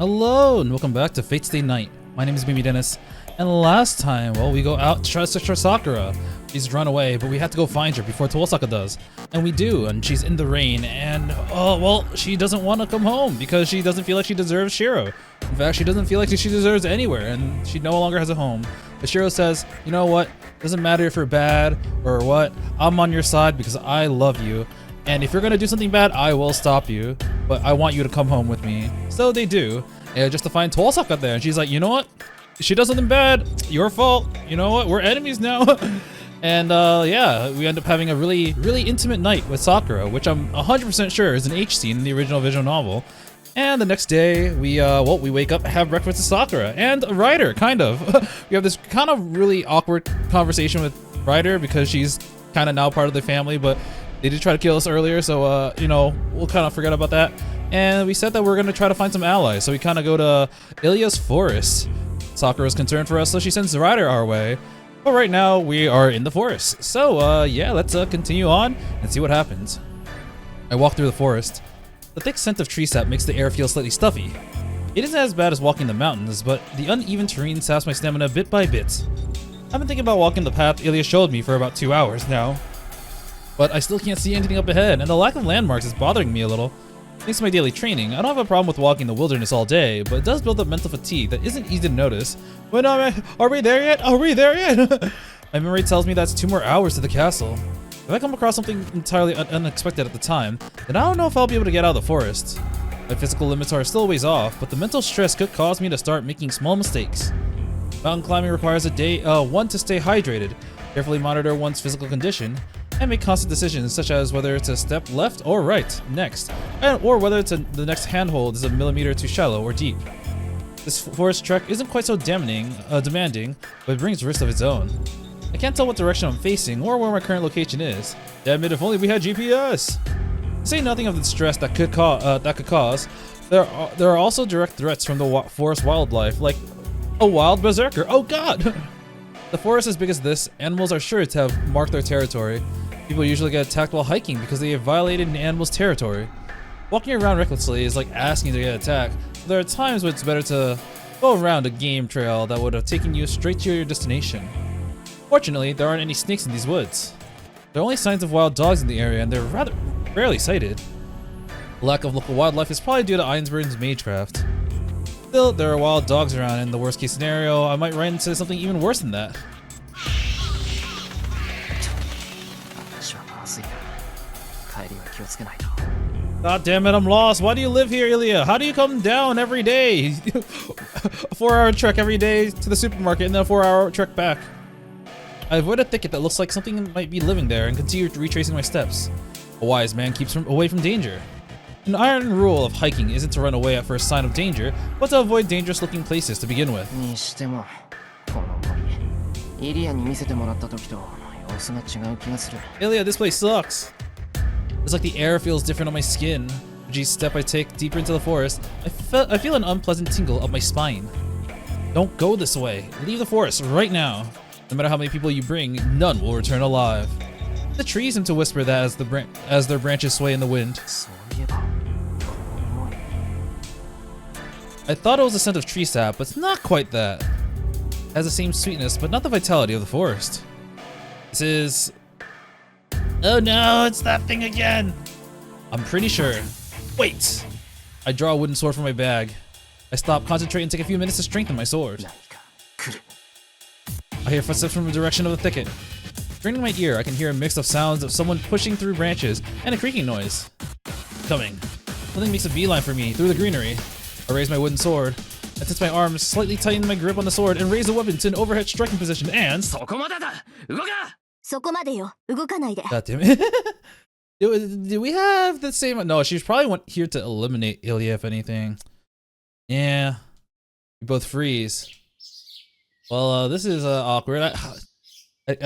Hello and welcome back to Fate Stay Night. My name is Mimi Dennis, and last time, well, we go out to try to search for Sakura. She's run away, but we have to go find her before Toosaka does. And we do, and she's in the rain, and oh, well, she doesn't want to come home because she doesn't feel like she deserves Shirou. In fact, she doesn't feel like she deserves anywhere, and she no longer has a home. But Shirou says, you know what, doesn't matter if you're bad or what, I'm on your side because I love you. And if you're gonna do something bad, I will stop you, but I want you to come home with me. So they do, just to find Toosaka there, and she's like, you know what? She does something bad, your fault. You know what? We're enemies now. And yeah, we end up having a really intimate night with Sakura, which I'm 100% sure is an H scene in the original visual novel. And the next day, we wake up, have breakfast with Sakura and Ryder, kind of. We have this kind of really awkward conversation with Ryder because she's kind of now part of the family, but they did try to kill us earlier, so you know, we'll kind of forget about that. And we said that we're gonna try to find some allies, so we kind of go to Ilya's forest. Sakura's concerned for us, so she sends Ryder our way. But right now, we are in the forest. So yeah, let's continue on and see what happens. I walk through the forest. The thick scent of tree sap makes the air feel slightly stuffy. It isn't as bad as walking the mountains, but the uneven terrain saps my stamina bit by bit. I've been thinking about walking the path Ilya showed me for about 2 hours now. But I still can't see anything up ahead, and the lack of landmarks is bothering me a little. Thanks to my daily training, I don't have a problem with walking the wilderness all day, but it does build up mental fatigue that isn't easy to notice. But are we there yet? Are we there yet? My memory tells me that's 2 more hours to the castle. If I come across something entirely unexpected at the time, then I don't know if I'll be able to get out of the forest. My physical limits are still a ways off, but the mental stress could cause me to start making small mistakes. Mountain climbing requires one to stay hydrated, carefully monitor one's physical condition, and make constant decisions such as whether to step left or right next, or whether the next handhold is a millimeter too shallow or deep. This forest trek isn't quite so demanding, but it brings risks of its own. I can't tell what direction I'm facing or where my current location is. Damn it, if only we had GPS! To say nothing of the stress that could cause, there are also direct threats from the forest wildlife, like a wild berserker. Oh god! The forest as big as this, animals are sure to have marked their territory. People usually get attacked while hiking because they have violated an animal's territory. Walking around recklessly is like asking to get attacked. There are times when it's better to go around a game trail that would have taken you straight to your destination. Fortunately, there aren't any snakes in these woods. There are only signs of wild dogs in the area, and they're rather rarely sighted. The lack of local wildlife is probably due to Ainsburn's magecraft. Still, there are wild dogs around, and in the worst case scenario, I might run into something even worse than that. God damn it, I'm lost. Why do you live here, Ilya? How do you come down every day? A 4-hour trek every day to the supermarket and then a 4-hour trek back. I avoid a thicket that looks like something might be living there and continue retracing my steps. A wise man keeps away from danger. An iron rule of hiking isn't to run away at first sign of danger, but to avoid dangerous looking places to begin with. Ilya, this place sucks. It's like the air feels different on my skin. With each step I take deeper into the forest, I feel an unpleasant tingle up my spine. Don't go this way. Leave the forest right now. No matter how many people you bring, none will return alive. The trees seem to whisper that as their branches sway in the wind. I thought it was the scent of tree sap, but it's not quite that. It has the same sweetness, but not the vitality of the forest. This is... Oh no, it's that thing again! I'm pretty sure. Wait! I draw a wooden sword from my bag. I stop, concentrate, and take a few minutes to strengthen my sword. I hear footsteps from the direction of the thicket. Straining my ear, I can hear a mix of sounds of someone pushing through branches and a creaking noise. Coming. Something makes a beeline for me through the greenery. I raise my wooden sword. I tense my arms, slightly tighten my grip on the sword, and raise the weapon to an overhead striking position, and... God damn it. Do we have the same... No, she's probably here to eliminate Ilya, if anything. Yeah. We both freeze. Well, this is awkward. Did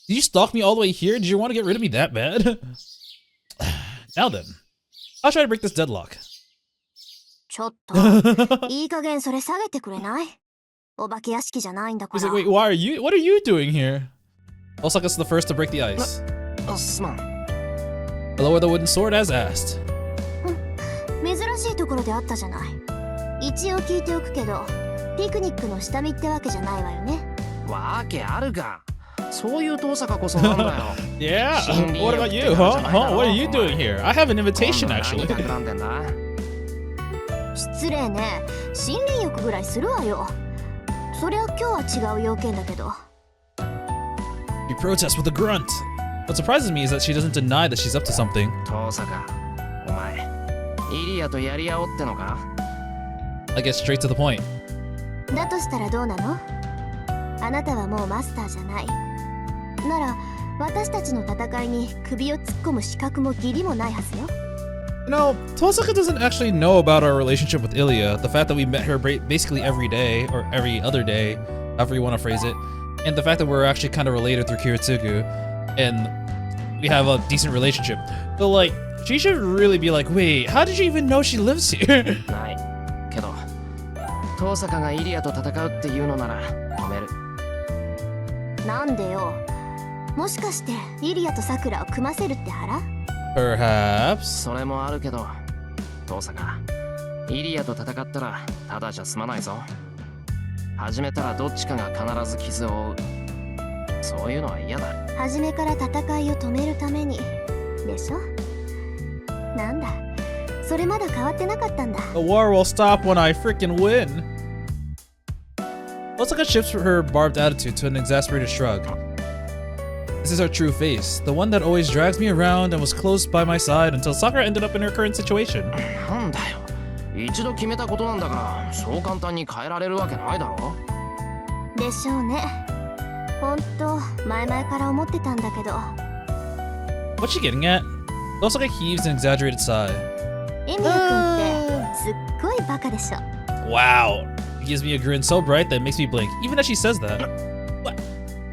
you stalk me all the way here? Did you want to get rid of me that bad? Now then. I'll try to break this deadlock. He's like, wait, what are you doing here? Osaka's the first to break the ice. I lower the wooden sword as asked. 一応聞いておくけど、ピクニックの下見ってわけじゃないわよね。わけあるか。そういう遠坂こそなんだよ。Yeah, what about you, huh? What are you doing here? I have an invitation, actually. 企んでんだ。失礼ね。森林浴ぐらいするわよ。そりゃ今日は違う要件だけど。She protests with a grunt. What surprises me is that she doesn't deny that she's up to something. 遠坂、お前、イリアとやり合おうってのか？ I get straight to the point. だとしたらどうなの？あなたはもうマスターじゃない。なら私たちの戦いに首を突っ込む資格も義理もないはずよ。You know, Tosaka doesn't actually know about our relationship with Ilya, the fact that we met her basically every day, or every other day, however you want to phrase it, and the fact that we're actually kind of related through Kiritsugu, and we have a decent relationship. But like, she should really be like, wait, how did you even know she lives here? ない。けど、遠坂がイリアと戦うっていうのなら止める。なんでよ。もしかしてイリアとサクラを組ませるって腹？ Perhaps. それもあるけど、遠坂、イリアと戦ったらただじゃ済まないぞ。始めたらどっちかが必ず傷を負う。そういうのは嫌だ。初めから戦いを止めるためにでしょ。なんだ、それまだ変わってなかったんだ。 The war will stop when I freaking win. Osaka shifts her barbed attitude to an exasperated shrug. This is her true face, the one that always drags me around and was close by my side until Sakura ended up in her current situation. なんだよ。一度決めたことなんだから、そう簡単に変えられるわけないだろ。でしょうね。ほんと前々から思ってたんだけど。 What's she getting at? Osaka heaves an exaggerated sigh. エミヤ君ってすっごいバカでしょ。 Wow. He gives me a grin so bright that it makes me blink, even as she says that.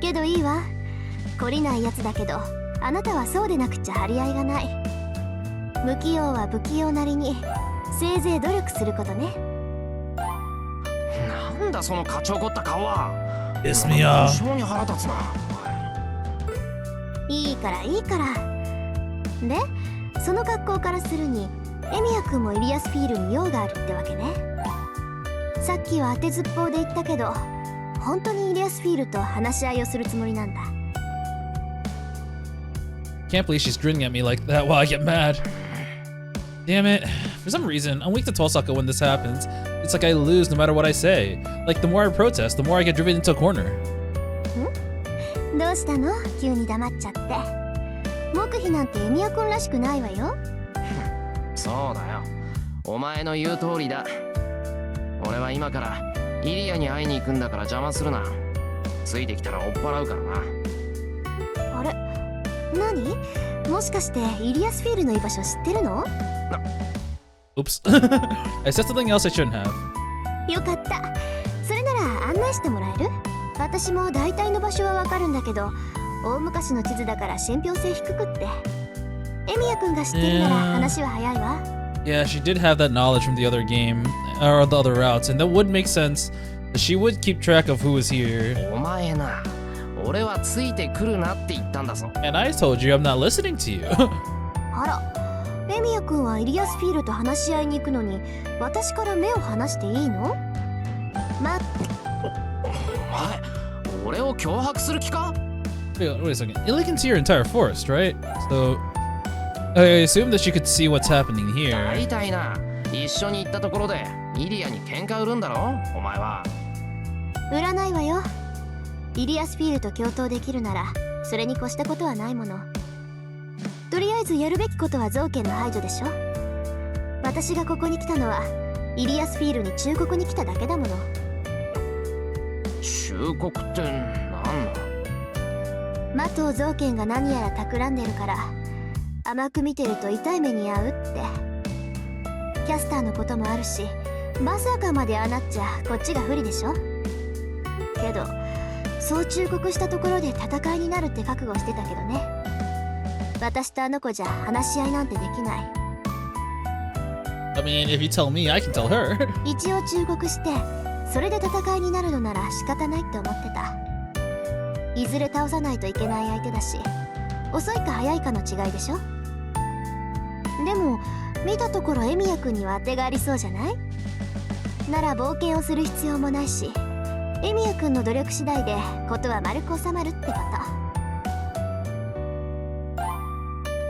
けどいいわ。懲りないやつだけど、あなたはそうでなくちゃ張り合いがない。不器用は不器用なりに、せいぜい努力することね。なんだその勝ち怒った顔は。Piss me off. 非常に腹立つな。いいからいいから。で、その格好からするに、エミヤ君もイリアスフィールに用があるってわけね。さっきは当てずっぽうで言ったけど、本当にイリアスフィールと話し合いをするつもりなんだ。Can't believe she's grinning at me like that while I get mad. Damn it. For some reason, I'm weak to Tosaka when this happens. It's like I lose no matter what I say. Like, the more I protest, the more I get driven into a corner. どうしたの？急に黙っちゃって。黙秘なんてエミヤ君らしくないわよ。そうだよ。お前の言う通りだ。俺は今からイリアに会いに行くんだから邪魔するな。ついてきたら追っ払うからな。あれ？何？もしかしてイリアスフィールの居場所知ってるの？ Oops. I said something else I shouldn't have. よかった。それなら案内してもらえる？私も大体の場所はわかるんだけど、大昔の地図だから信憑性低くって。エミヤ君が知ってるなら話は早いわ。Yeah, she did have that knowledge from the other game, or the other routes, and that would make sense. She would keep track of who was here. お前な、俺はついてくるなって言ったんだぞ。And I told you I'm not listening to you. あら、エミヤ君はイリアスフィールと話し合いに行くのに、私から目を離していいの？ま、お前、俺を脅迫する気か？ Wait a second. Illy can see your entire forest, right? So I assume that she could see what's happening here. 大体な、一緒に行ったところでイリアに喧嘩売るんだろお前は。売らないわよ。イリアスフィールと共闘できるならそれに越したことはないもの。とりあえずやるべきことは造形の排除でしょ。私がここに来たのはイリアスフィールに忠告に来ただけだもの。忠告ってなんだ？マトウ造形が何やら企んでるから甘く見てると痛い目に遭うって。キャスターのこともあるし、まさかまでああなっちゃこっちが不利でしょ。けどそう忠告したところで戦いになるって覚悟してたけどね。私とあの子じゃ話し合いなんてできない。 I mean, if you tell me, I can tell her. 一応忠告してそれで戦いになるのなら仕方ないって思ってた。いずれ倒さないといけない相手だし、遅いか早いかの違いでしょ。でも見たところエミヤ君には当てがありそうじゃない？なら冒険をする必要もないし、エミヤ君の努力次第でことは丸く収まるってこと。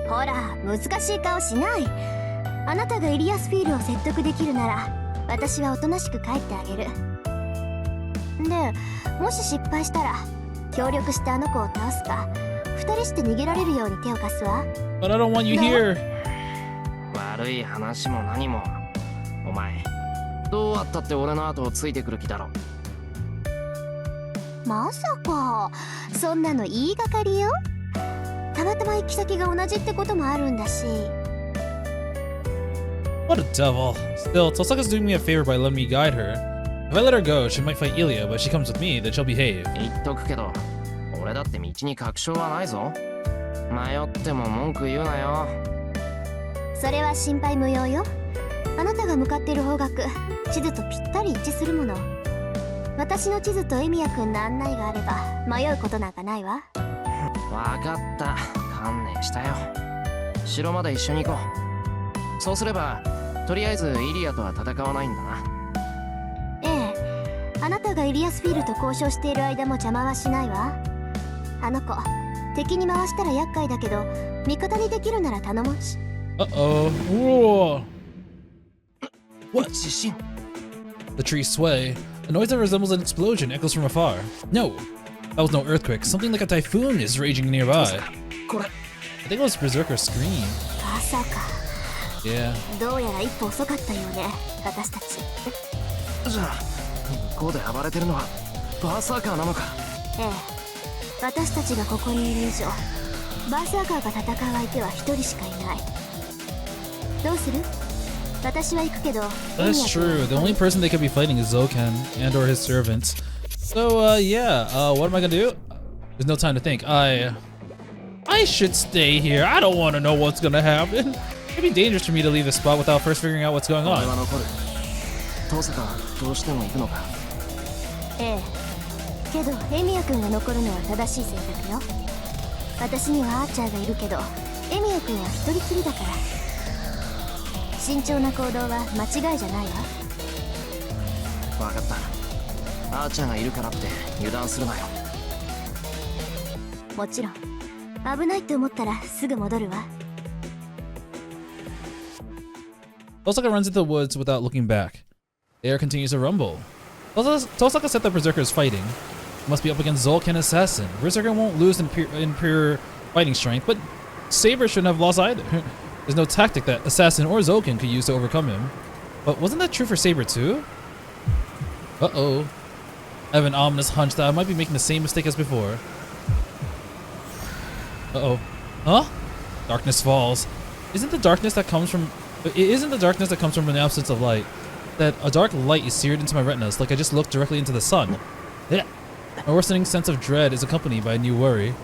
ほら、難しい顔しない。あなたがイリアスフィールを説得できるなら、私はおとなしく帰ってあげる。で、もし失敗したら協力してあの子を倒すか、二人して逃げられるように手を貸すわ。 But I don't want you here. 悪い話も何も、お前どうあったって俺の後をついてくる気だろ。まさかそんなの言いがかりよ。たまたま行き先が同じってこともあるんだし。 What a devil. Still, Tosaka's doing me a favor by letting me guide her. If I let her go, she might fight Ilya, but if she comes with me, then she'll behave. 言っとくけど、俺だって道に確証はないぞ。迷っても文句言うなよ。それは心配無用よ。あなたが向かっている方角、地図とぴったり一致するもの。私の地図とエミヤ君の案内があれば迷うことなんかないわ。わかった、観念したよ。城まで一緒に行こう。そうすればとりあえずイリアとは戦わないんだな。ええ、あなたがイリアスフィールと交渉している間も邪魔はしないわ。あの子、敵に回したら厄介だけど味方にできるなら頼もうし。Uh-oh. Whoa. What? 地震。 The trees sway. A noise that resembles an explosion echoes from afar. No, that was no earthquake. Something like a typhoon is raging nearby. これ I think it was Berserker's scream. まさか。 Yeah. どうやら一歩遅かったようね、私たち。じゃあ向こうで暴れてるのはバーサーカーなのか。ええ、私たちがここにいる以上、バーサーカーが戦う相手は一人しかいない。どうする？私は行くけど。 That's true. The only person they could be fighting is Zoken and or his servants. So, yeah. What am I gonna do? There's no time to think. I should stay here. I don't want to know what's gonna happen. It'd be dangerous for me to leave this spot without first figuring out what's going 俺 on. は残る。遠坂はどうしても行くのか。ええ、けどエミヤ君が残るのは正しい選択よ。私にはアーチャーがいるけど、エミヤ君は一人きりだから。慎重な行動は間違いじゃないわ。わかった。アーチャーがいるからって油断するなよ。もちろん危ないって思ったらすぐ戻るわ。 Tosaka runs into the woods without looking back. The air continues to rumble. Tosaka said that Berserker is fighting. He must be up against Zulk and Assassin. Berserker won't lose in pure fighting strength, but Saber shouldn't have lost either. There's no tactic that Assassin or Zulkin could use to overcome him. But wasn't that true for Saber too? Uh-oh. I have an ominous hunch that I might be making the same mistake as before. Uh-oh. Huh? Darkness falls. Isn't the darkness that comes from an absence of light? That a dark light is seared into my retinas, like I just looked directly into the sun. Yeah. My worsening sense of dread is accompanied by a new worry.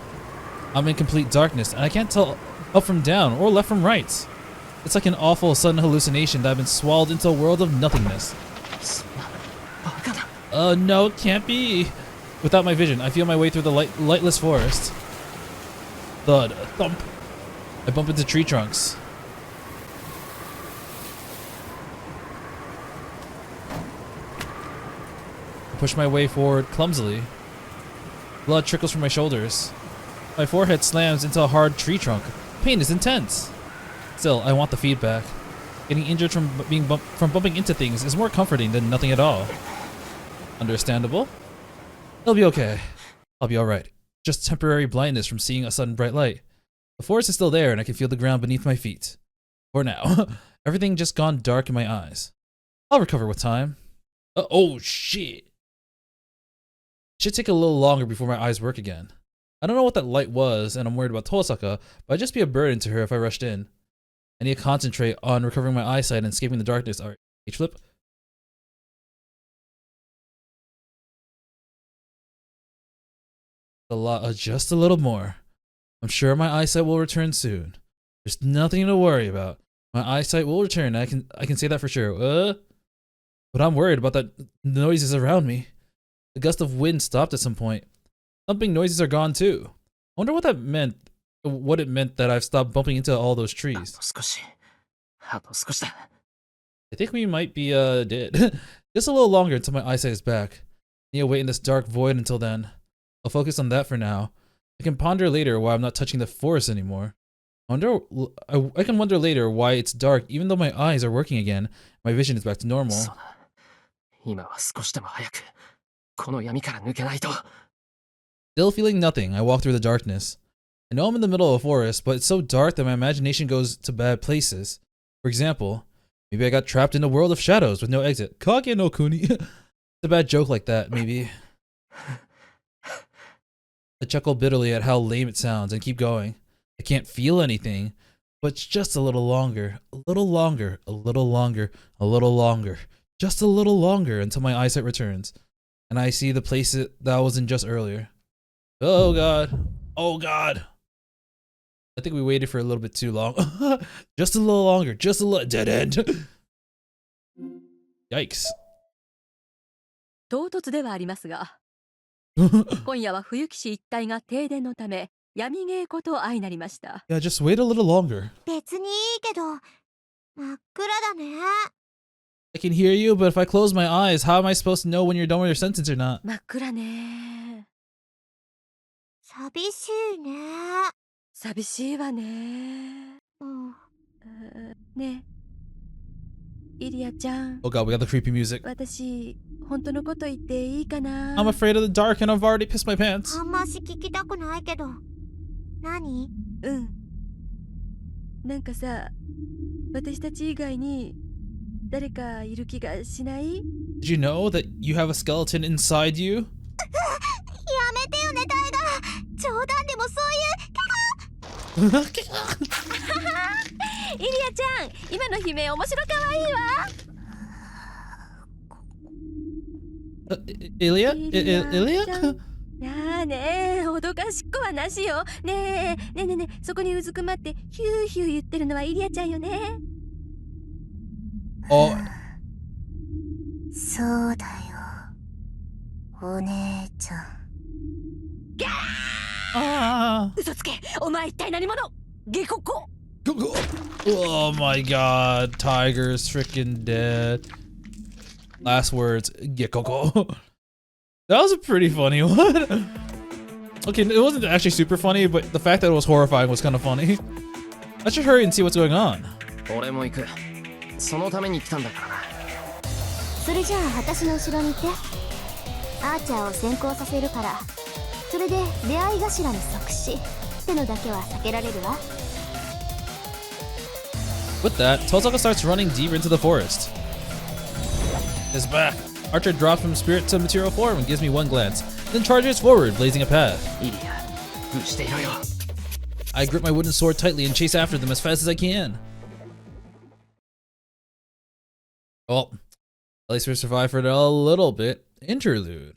I'm in complete darkness, and I can't tell up from down or left from right. It's like an awful sudden hallucination that I've been swallowed into a world of nothingness. No, it can't be. Without my vision, I feel my way through the lightless forest. Thud, thump. I bump into tree trunks. I push my way forward clumsily. Blood trickles from my shoulders. My forehead slams into a hard tree trunk. Pain is intense. Still, I want the feedback. Getting injured from bumping into things is more comforting than nothing at all. Understandable. It'll be okay. I'll be alright. Just temporary blindness from seeing a sudden bright light. The forest is still there and I can feel the ground beneath my feet. For now. Everything just gone dark in my eyes. I'll recover with time. Oh shit. Should take a little longer before my eyes work again. I don't know what that light was, and I'm worried about Tosaka, but I'd just be a burden to her if I rushed in. I need to concentrate on recovering my eyesight and escaping the darkness. Alright, H-flip. Just a little more. I'm sure my eyesight will return soon. There's nothing to worry about. My eyesight will return. I can say that for sure. But I'm worried about the noises around me. The gust of wind stopped at some point. Thumping noises are gone too. I wonder what that meant. What it meant that I've stopped bumping into all those trees. I think we might be dead. Just a little longer until my eyesight is back. I need to wait in this dark void until then. I'll focus on that for now. I can ponder later why I'm not touching the forest anymore. I can wonder later why it's dark even though my eyes are working again. My vision is back to normal. そうだ。今は少しでも早くこの闇から抜けないと。 Still feeling nothing, I walk through the darkness. I know I'm in the middle of a forest, but it's so dark that my imagination goes to bad places. For example, maybe I got trapped in a world of shadows with no exit. Kage no kuni. It's a bad joke like that, maybe. I chuckle bitterly at how lame it sounds and keep going. I can't feel anything, but just a little longer, a little longer, a little longer, a little longer, just a little longer until my eyesight returns, and I see the place that I was in just earlier. Oh god. Oh god. I think we waited for a little bit too long. Just a little longer, just a little dead end. Yikes. 唐突ではありますが、今夜は冬騎士一帯が停電のため闇稽古と相なりました。 Yeah, just wait a little longer. 別にいいけど真っ暗だね。 I can hear you, but if I close my eyes, how am I supposed to know when you're done with your sentence or not? 真っ暗ね。寂しいね。寂しいわね。ねえ、イリアちゃん。 Oh god, we got the creepy music. 私、本当のこと言っていいかな？ I'm afraid of the dark and I've already pissed my pants. あんまし聞きたくないけど。何？うん。なんかさ、私たち以外に誰かいる気がしない？ Did you know that you have a skeleton inside you? やめてよね、タイガー。冗談でもそういう。イリアちゃん、今の悲鳴面白かわいいわ。Ilya? なあねえ、脅かしっこはなしよ。ねえ、ねえねえねえ、そこにうずくまってヒューヒュー言ってるのはイリアちゃんよね。Oh. そうだよ。お姉ちゃん。Ah. 嘘つけ、お前一体何者？ゲココ。 Oh my god, Tiger's freaking dead. Last words, Gekoko. That was a pretty funny one. Okay, it wasn't actually super funny, but the fact that it was horrifying was kind of funny. I should hurry and see what's going on. 俺も行く。そのために来たんだからな。それじゃあ私の後ろにいて。アーチャーを先行させるから。それで出会い頭に即死ってのだけは避けられるわ。 With that, Tozaka starts running deeper into the forest. His back. Archer drops from spirit to material form and gives me one glance, then charges forward, blazing a path. イリア、封じていろよ。 I grip my wooden sword tightly and chase after them as fast as I can. Well, at least we survived for a little bit. Interlude.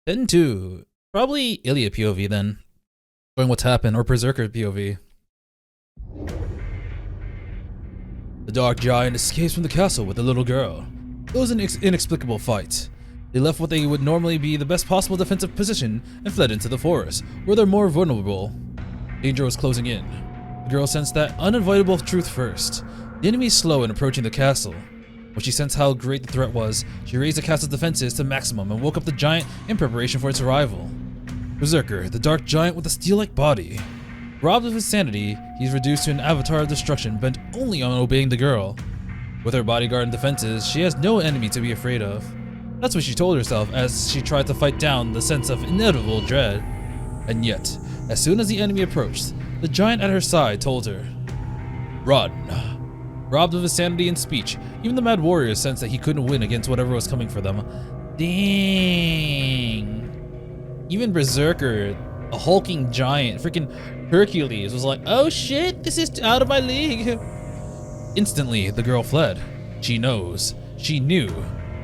Then 2. Probably Ilya POV then. Showing what's happened, or Berserker POV. The dark giant escapes from the castle with the little girl. It was an inexplicable fight. They left what they would normally be the best possible defensive position and fled into the forest, where they're more vulnerable. Danger was closing in. The girl sensed that unavoidable truth first. The enemy is slow in approaching the castle. When she sensed how great the threat was, she raised the castle's defenses to maximum and woke up the giant in preparation for its arrival. Berserker, the dark giant with a steel-like body. Robbed of his sanity, he's reduced to an avatar of destruction bent only on obeying the girl. With her bodyguard and defenses, she has no enemy to be afraid of. That's what she told herself as she tried to fight down the sense of inevitable dread. And yet, as soon as the enemy approached, the giant at her side told her, "Run." Robbed of his sanity and speech, even the mad warriors sensed that he couldn't win against whatever was coming for them. Dang. Even Berserker, a hulking giant, freaking Hercules, was like, "Oh shit, this is out of my league." Instantly, the girl fled. She knows. She knew.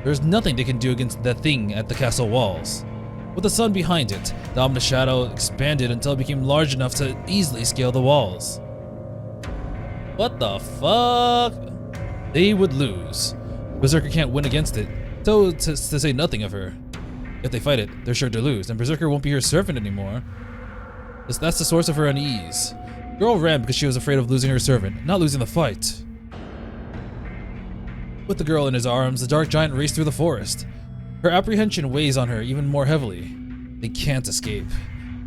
There's nothing they can do against that thing at the castle walls. With the sun behind it, the ominous shadow expanded until it became large enough to easily scale the walls. What the fuck? They would lose. Berserker can't win against it, so to say nothing of her. If they fight it, they're sure to lose, and Berserker won't be her servant anymore. That's the source of her unease. The girl ran because she was afraid of losing her servant, not losing the fight. With the girl in his arms, the dark giant raced through the forest. Her apprehension weighs on her even more heavily. They can't escape.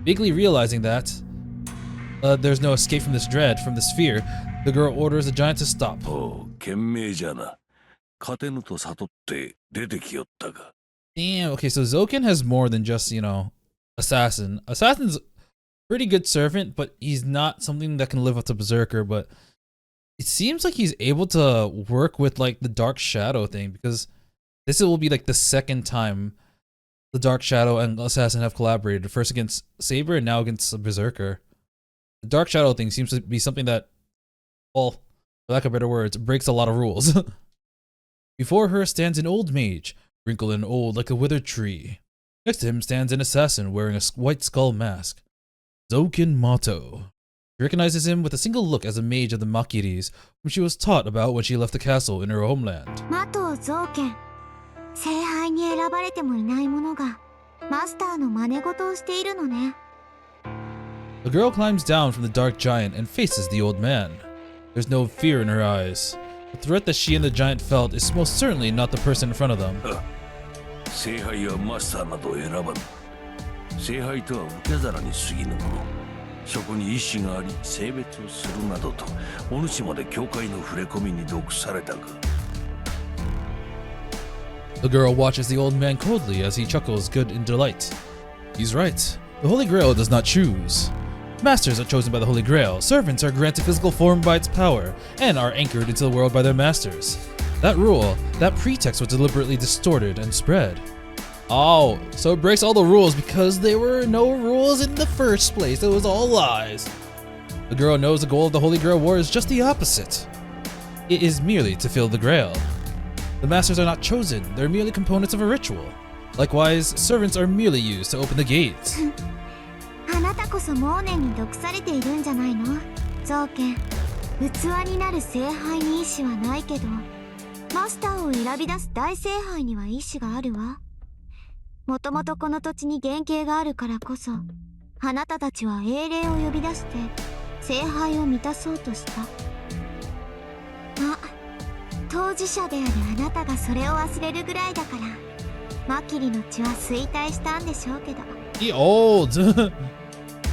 Vaguely realizing that there's no escape from this dread, from this fear, the girl orders the giant to stop. Oh, 賢明じゃな。勝てぬと悟って出てきよったが。 Damn, okay, so Zoken has more than just, you know, assassin. Assassin's pretty good servant, but he's not something that can live up to Berserker, but it seems like he's able to work with like the Dark Shadow thing, because this will be like the second time the Dark Shadow and Assassin have collaborated, first against Saber and now against Berserker. The Dark Shadow thing seems to be something that, well, for lack of better words, breaks a lot of rules. Before her stands an old mage, wrinkled and old like a withered tree. Next to him stands an assassin wearing a white skull mask. Zoken Mato. She recognizes him with a single look as a mage of the Makiris, whom she was taught about when she left the castle in her homeland. マトゾウケン。聖杯に選ばれてもいない者がマスターの真似事をしているのね。 The girl climbs down from the dark giant and faces the old man. There's no fear in her eyes. The threat that she and the giant felt is most certainly not the person in front of them. 聖杯はマスターなど選ばぬ。聖杯とは受け皿に過ぎぬもの。そこに意志があり、性別をするなどと、お主まで教会の触れ込みに毒されたが。 The girl watches the old man coldly as he chuckles good in delight. He's right. The Holy Grail does not choose. Masters are chosen by the Holy Grail, servants are granted physical form by its power, and are anchored into the world by their masters. That rule, that pretext was deliberately distorted and spread. Oh, so it breaks all the rules because there were no rules in the first place, it was all lies. The girl knows the goal of the Holy Grail War is just the opposite. It is merely to fill the Grail. The masters are not chosen, they're merely components of a ritual. Likewise, servants are merely used to open the gates. あなたこそモーネに毒されているんじゃないの？ゾウケン。器になる聖杯に意志はないけど、マスターを選び出す大聖杯には意志があるわ。もともとこの土地に原型があるからこそ、あなたたちは英霊を呼び出して聖杯を満たそうとした。当事者であるあなたがそれを忘れるぐらいだから、マキリの血は衰退したんでしょうけど。He old!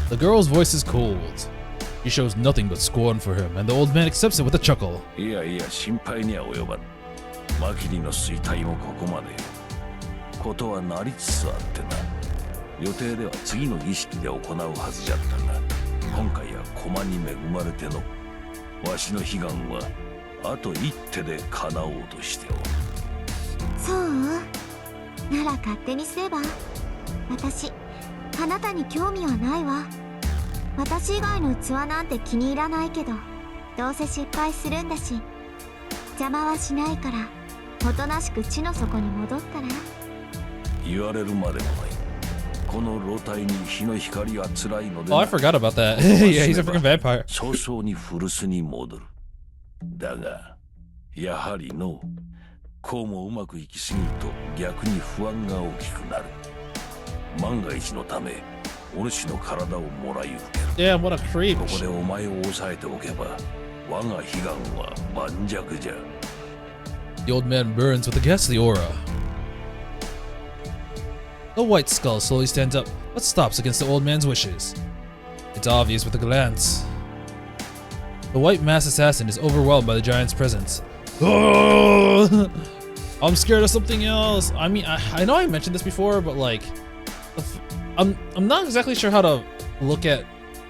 The girl's voice is cold. She shows nothing but scorn for him, and the old man accepts it with a chuckle. いやいや、心配には及ばぬ。マキリの衰退もここまで。ことはなりつつあってな。予定では次の儀式で行うはずじゃったが、今回は駒に恵まれての。わしの悲願は、あと一手で叶おうとしておる。そう？なら勝手にすれば。私、あなたに興味はないわ。私以外の器なんて気に入らないけど、どうせ失敗するんだし、邪魔はしないから、おとなしく地の底に戻ったら。言われるまでもない。この老体に日の光は辛いので。Oh, I forgot about that. Yeah, he's a freaking vampire. 早々に古巣に戻る。だが、やはりの、こうもうまくいきすぎると逆に不安が大きくなる。万が一のため、お主の体をもらい受ける。Damn, what a creep. ここでお前を抑えておけば、我が悲願は盤石じゃ。The old man burns with a ghastly aura. The white skull slowly stands up, but stops against the old man's wishes. It's obvious with a glance. The white masked assassin is overwhelmed by the giant's presence. Oh, I'm scared of something else. I mean, I know I mentioned this before, but like, I'm not exactly sure how to look at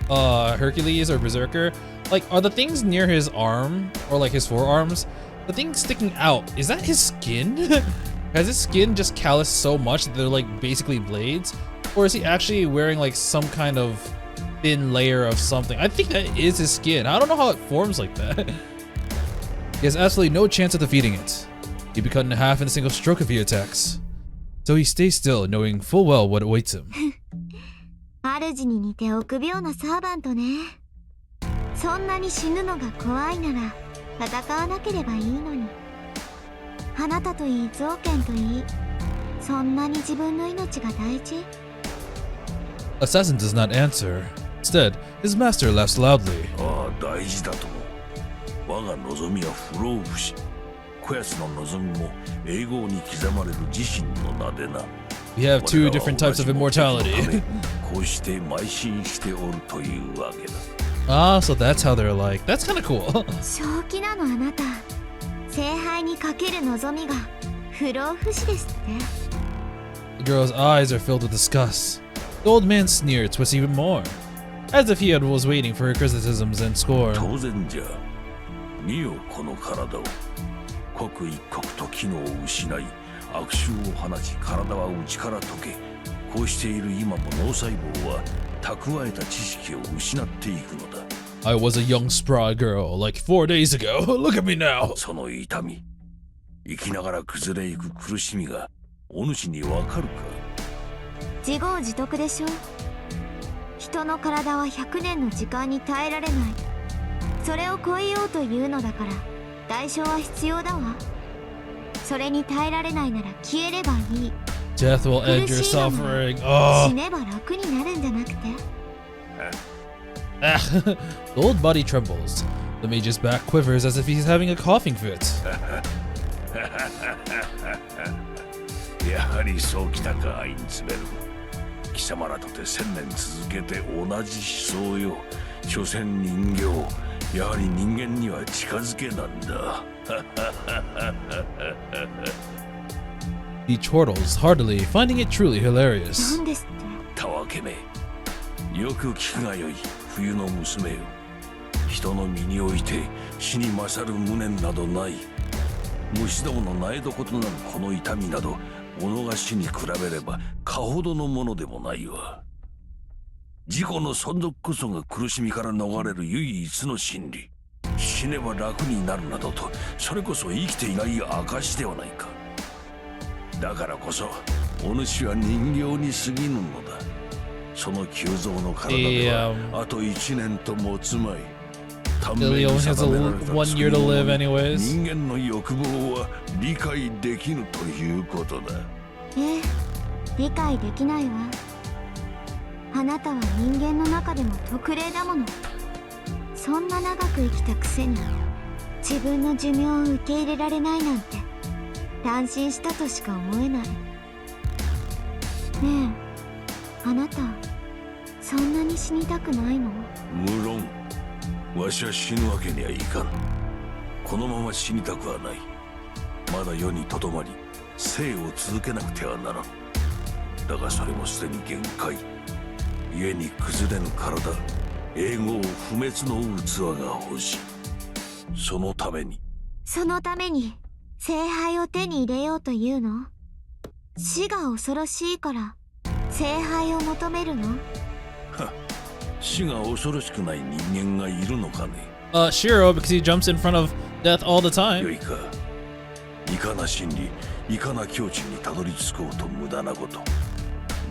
Hercules or Berserker. Like, are the things near his arm or like his forearms, the things sticking out, is that his skin? Has his skin just calloused so much that they're like basically blades? Or is he actually wearing like some kind of thin layer of something? I think that is his skin. I don't know how it forms like that. He has absolutely no chance of defeating it. He'd be cut in half in a single stroke if he attacks. So he stays still, knowing full well what awaits him. 主に似て臆病なサーバントね。そんなに死ぬのが怖いなら戦わなければいいのに。あなたといい、ゾウケンといい、そんなに自分の命が大事？ Assassin does not answer. Instead, his master laughs loudly. ああ、大事だとも。我が望みは不老不死。こやつの望みも英語に刻まれる自身の名でな。 We have two different types of immortality. こうして邁進しておるというわけだ。Ah, so that's how they're like. That's kind of cool. 正気なのあなた。聖杯にかける望みが不老不死ですって。 The girl's eyes are filled with disgust. The old man's sneer twists even more, as if he was waiting for her criticisms and scorn. 当然じゃ。見よこの体を。刻一刻と機能を失い、悪臭を放ち体は内から溶け、こうしている今も脳細胞は蓄えた知識を失っていくのだ。 I was a young spry girl like 4 days ago. Look at me now. その痛み、生きながら崩れゆく苦しみがお主にわかるか。自業自得でしょ。人の体は100年の時間に耐えられない。それを超えようというのだから代償は必要だわ。それに耐えられないなら消えればいい。 Death will end your suffering. Oh. 死ねば楽になるんじゃなくて。The old body trembles. The mage's back quivers as if he's having a coughing fit. やはりそうきたか、アインツベル。貴様らとて1000年続けて同じ思想よ。所詮人形、やはり人間には近づけなんだ。He chortles heartily, finding it truly hilarious. なんですって。たわけめ、よく聞くがよい、冬の娘よ。人の身において死に勝る無念などない。虫どもの苗床となるこの痛みなど、己が死に比べればかほどのものでもないわ。自己の存続こそが苦しみから逃れる唯一の真理。死ねば楽になるなどと、それこそ生きていない証ではないか。だからこそお主は人形に過ぎぬのだ。その急増の体ではあと1年と持つまい。 Billy only has 1 year to live anyways. 人間の欲望は理解できぬということだ。ええ、理解できないわ。あなたは人間の中でも特例だもの。そんな長く生きたくせに自分の寿命を受け入れられないなんて乱心したとしか思えない。ねえ、あなたそんなに死にたくないの？無論わしは死ぬわけにはいかん。このまま死にたくはない。まだ世にとどまり生を続けなくてはならん。だがそれもすでに限界。家に崩れぬ体、英語を不滅の器が欲しい。そのために聖杯を手に入れようというの？死が恐ろしいから聖杯を求めるの？死が恐ろしくない人間がいるのかね。Shirou, because he jumps in front of death all the よ time. いか。いかな真理、いかな境地にたどり着こうと無駄なこと。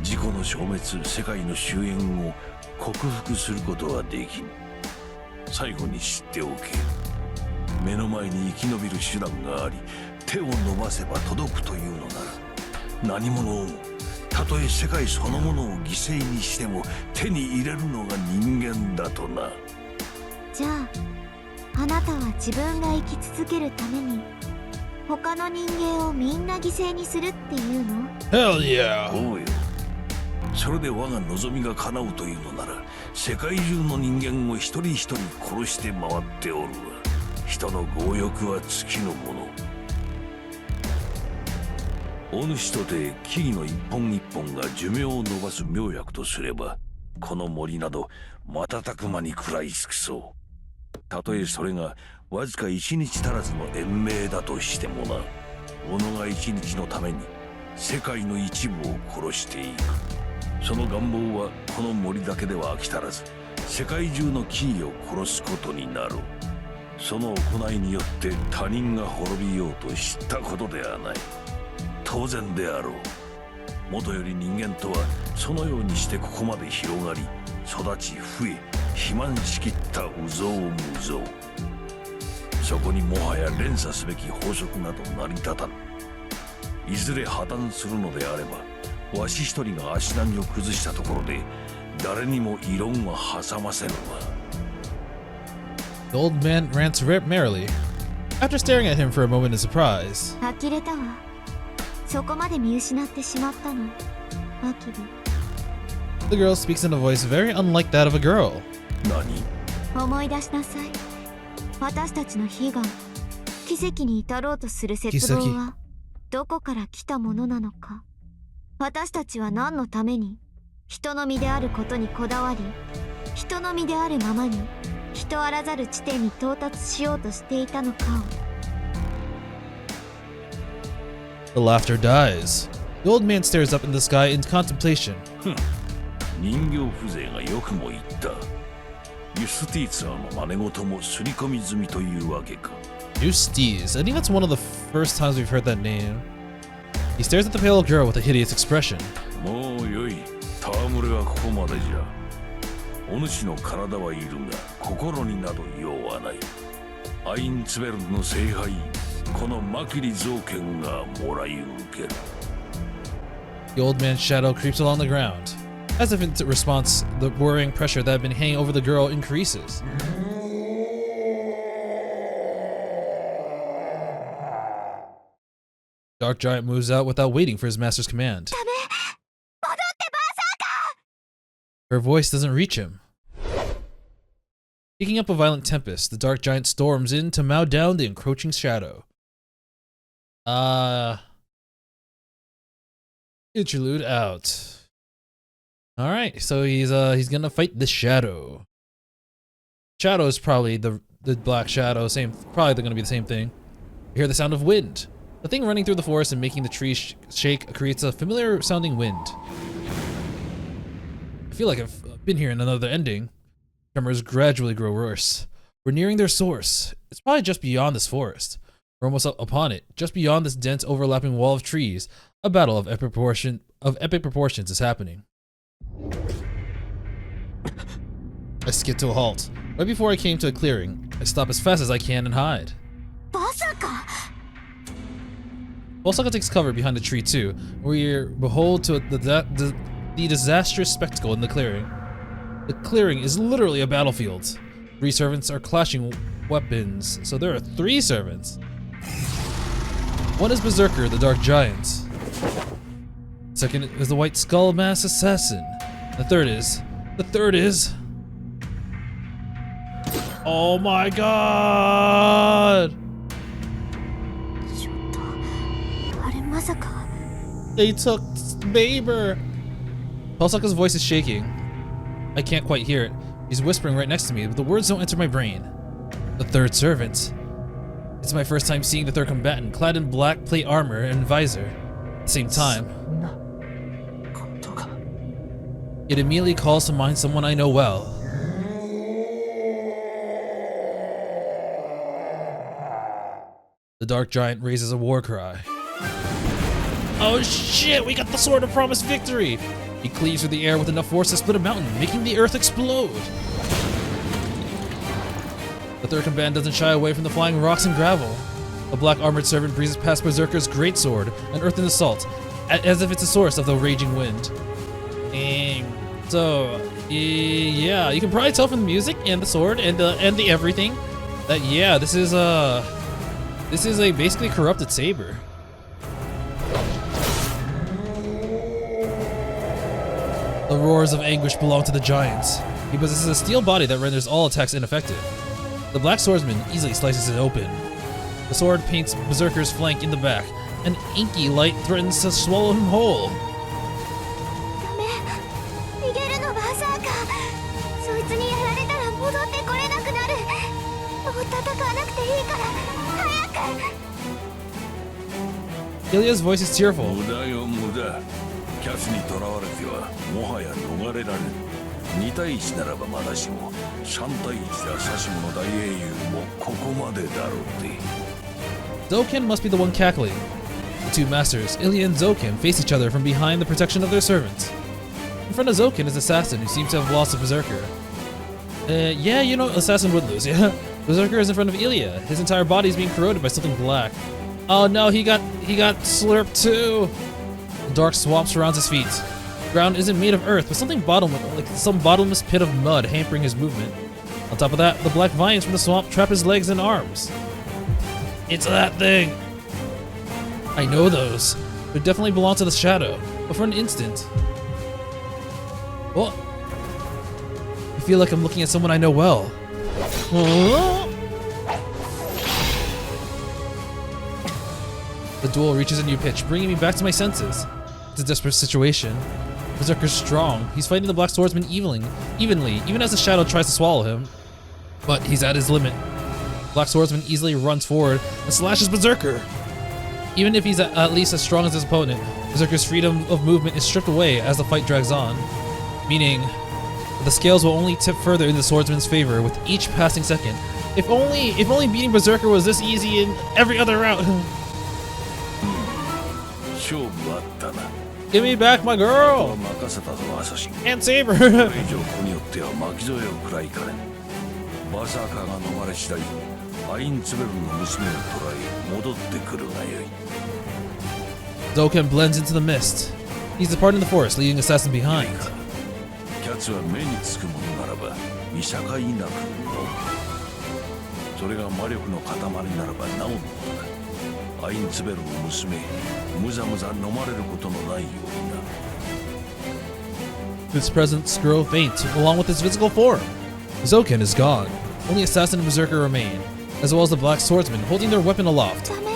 自己の消滅、世界の終焉を克服することはできん。最後に知っておけ。目の前に生き延びる手段があり、手を伸ばせば届くというのなら、何者をもたとえ世界そのものを犠牲にしても手に入れるのが人間だとな。じゃああなたは自分が生き続けるために他の人間をみんな犠牲にするっていうの？ Hell yeah. おうよ。それで我が望みが叶うというのなら、世界中の人間を一人一人殺して回っておるわ。人の強欲は尽きぬもの。お主とて木々の一本一本が寿命を延ばす妙薬とすれば、この森など瞬く間に食らい尽くそう。たとえそれがわずか一日足らずの延命だとしてもな。己が一日のために世界の一部を殺していく。その願望はこの森だけでは飽き足らず、世界中の木々を殺すことになろう。その行いによって他人が滅びようと知ったことではない。当然であろう。元より人間とはそのようにしてここまで広がり、育ち増え、肥満しきった有象無象。そこにもはや連鎖すべき法則など成り立たぬ。いずれ破綻するのであれば、わし一人が足並みを崩したところで誰にも異論は挟ませぬわ。 The old man rants merrily. After staring at him for a moment in surprise, 呆れたわ。そこまで見失ってしまったの。マキリ。 the girl speaks in a voice very unlike that of a girl. 何？思い出しなさい。私たちの悲願、奇跡に至ろうとする絶望はどこから来たものなのか。私たちは何のために人の身であることにこだわり、人の身であるままに人あらざる地点に到達しようとしていたのかを。 The laughter dies. The old man stares up in the sky in contemplation. 人形風情がよくも言った。ユスティーツァーの真似事も刷り込み済みというわけか。 Justice. I think that's one of the first times we've heard that name. He stares at the pale girl with a hideous expression. もうよい。戯れはここまでじゃ。お主の体はいるが、心になど用はない。アインツベルドの聖杯、このマキリ造剣がもらい受ける。 The old man's shadow creeps along the ground. As if in response, the worrying pressure that had been hanging over the girl increases. Dark Giant moves out without waiting for his master's command. Her voice doesn't reach him. Kicking up a violent tempest, the Dark Giant storms in to mow down the encroaching shadow. Interlude out. Alright, so he's gonna fight the shadow. Shadow is probably the black shadow, probably they're gonna be the same thing. You hear the sound of wind. The thing running through the forest and making the trees shake creates a familiar sounding wind. I feel like I've been here in another ending. Tremors gradually grow worse. We're nearing their source. It's probably just beyond this forest. We're almost up upon it. Just beyond this dense overlapping wall of trees, a battle of epic proportions is happening. I skid to a halt. Right before I came to a clearing, I stop as fast as I can and hide. Osaka takes cover behind a tree too, where we behold to the disastrous spectacle in the clearing. The clearing is literally a battlefield. 3 servants are clashing weapons, so there are 3 servants. One is Berserker, the Dark Giant. Second is the White Skull Mass Assassin. The third is... Oh my god! They took Baber! Osaka's voice is shaking. I can't quite hear it. He's whispering right next to me, but the words don't enter my brain. The third servant. It's my first time seeing the third combatant, clad in black plate armor and visor. At the same time, it immediately calls to mind someone I know well. The Dark Giant raises a war cry. Oh shit, we got the Sword of Promised Victory! He cleaves through the air with enough force to split a mountain, making the earth explode. The third combatant doesn't shy away from the flying rocks and gravel. A black armored servant breezes past Berserker's greatsword, an earthen assault, as if it's the source of the raging wind. And so, yeah, you can probably tell from the music and the sword and the everything that yeah, this is a basically corrupted saber. The roars of anguish belong to the giants. He possesses a steel body that renders all attacks ineffective. The black swordsman easily slices it open. The sword paints Berserker's flank in the back. An inky light threatens to swallow him whole. Ilya's voice is tearful. キャスに囚われてはもはや逃れられぬ。2対1ならばまだしも3対1ではサシモの大英雄もここまでだろうって。 Zoken must be the one cackling. The two masters, Ilya and Zoken, face each other from behind the protection of their servants. In front of Zoken is Assassin, who seems to have lost a Berserker. Yeah, you know, Assassin would lose, yeah. Berserker is in front of Ilya. His entire body is being corroded by something black. Oh no, he got slurped too. The dark swamp surrounds his feet. The ground isn't made of earth, but something bottomless, like some bottomless pit of mud hampering his movement. On top of that, the black vines from the swamp trap his legs and arms. It's that thing! I know those. They definitely belong to the shadow, but for an instant. What? I feel like I'm looking at someone I know well. The duel reaches a new pitch, bringing me back to my senses. It's a desperate situation. Berserker's strong. He's fighting the Black Swordsman evenly, even as the shadow tries to swallow him. But he's at his limit. Black Swordsman easily runs forward and slashes Berserker. Even if he's at least as strong as his opponent, Berserker's freedom of movement is stripped away as the fight drags on. Meaning, the scales will only tip further in the swordsman's favor with each passing second. If only beating Berserker was this easy in every other route. Give me back my girl! And save her! Zoken blends into the mist. He's departing the forest, leaving Assassin behind. His presence grows faint, along with his physical form. Zoken is gone. Only Assassin and Berserker remain, as well as the Black Swordsman holding their weapon aloft. ダメ。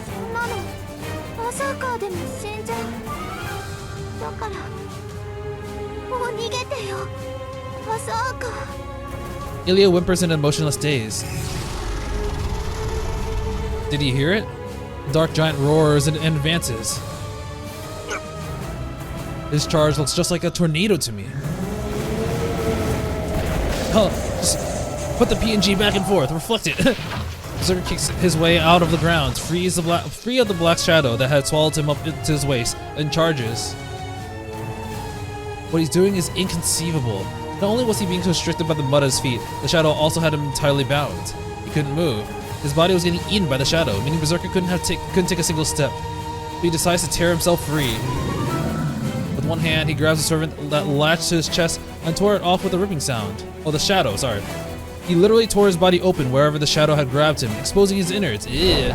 そんなのバサーカーでも死んじゃう。だからもう逃げてよ。バサーカー。 Ilya whimpers in a motionless daze. Did he hear it? The dark giant roars and advances. His charge looks just like a tornado to me. Huh, just put the PNG back and forth, reflect it. Berserker kicks his way out of the ground, free of the black shadow that had swallowed him up into his waist, and charges. What he's doing is inconceivable. Not only was he being constricted by the mud at his feet, the shadow also had him entirely bound. He couldn't move. His body was getting eaten by the shadow, meaning Berserker couldn't take a single step. So he decides to tear himself free. With one hand, he grabs a servant that latched to his chest and tore it off with a ripping sound. Oh, the shadow, sorry. He literally tore his body open wherever the shadow had grabbed him, exposing his innards. Ew.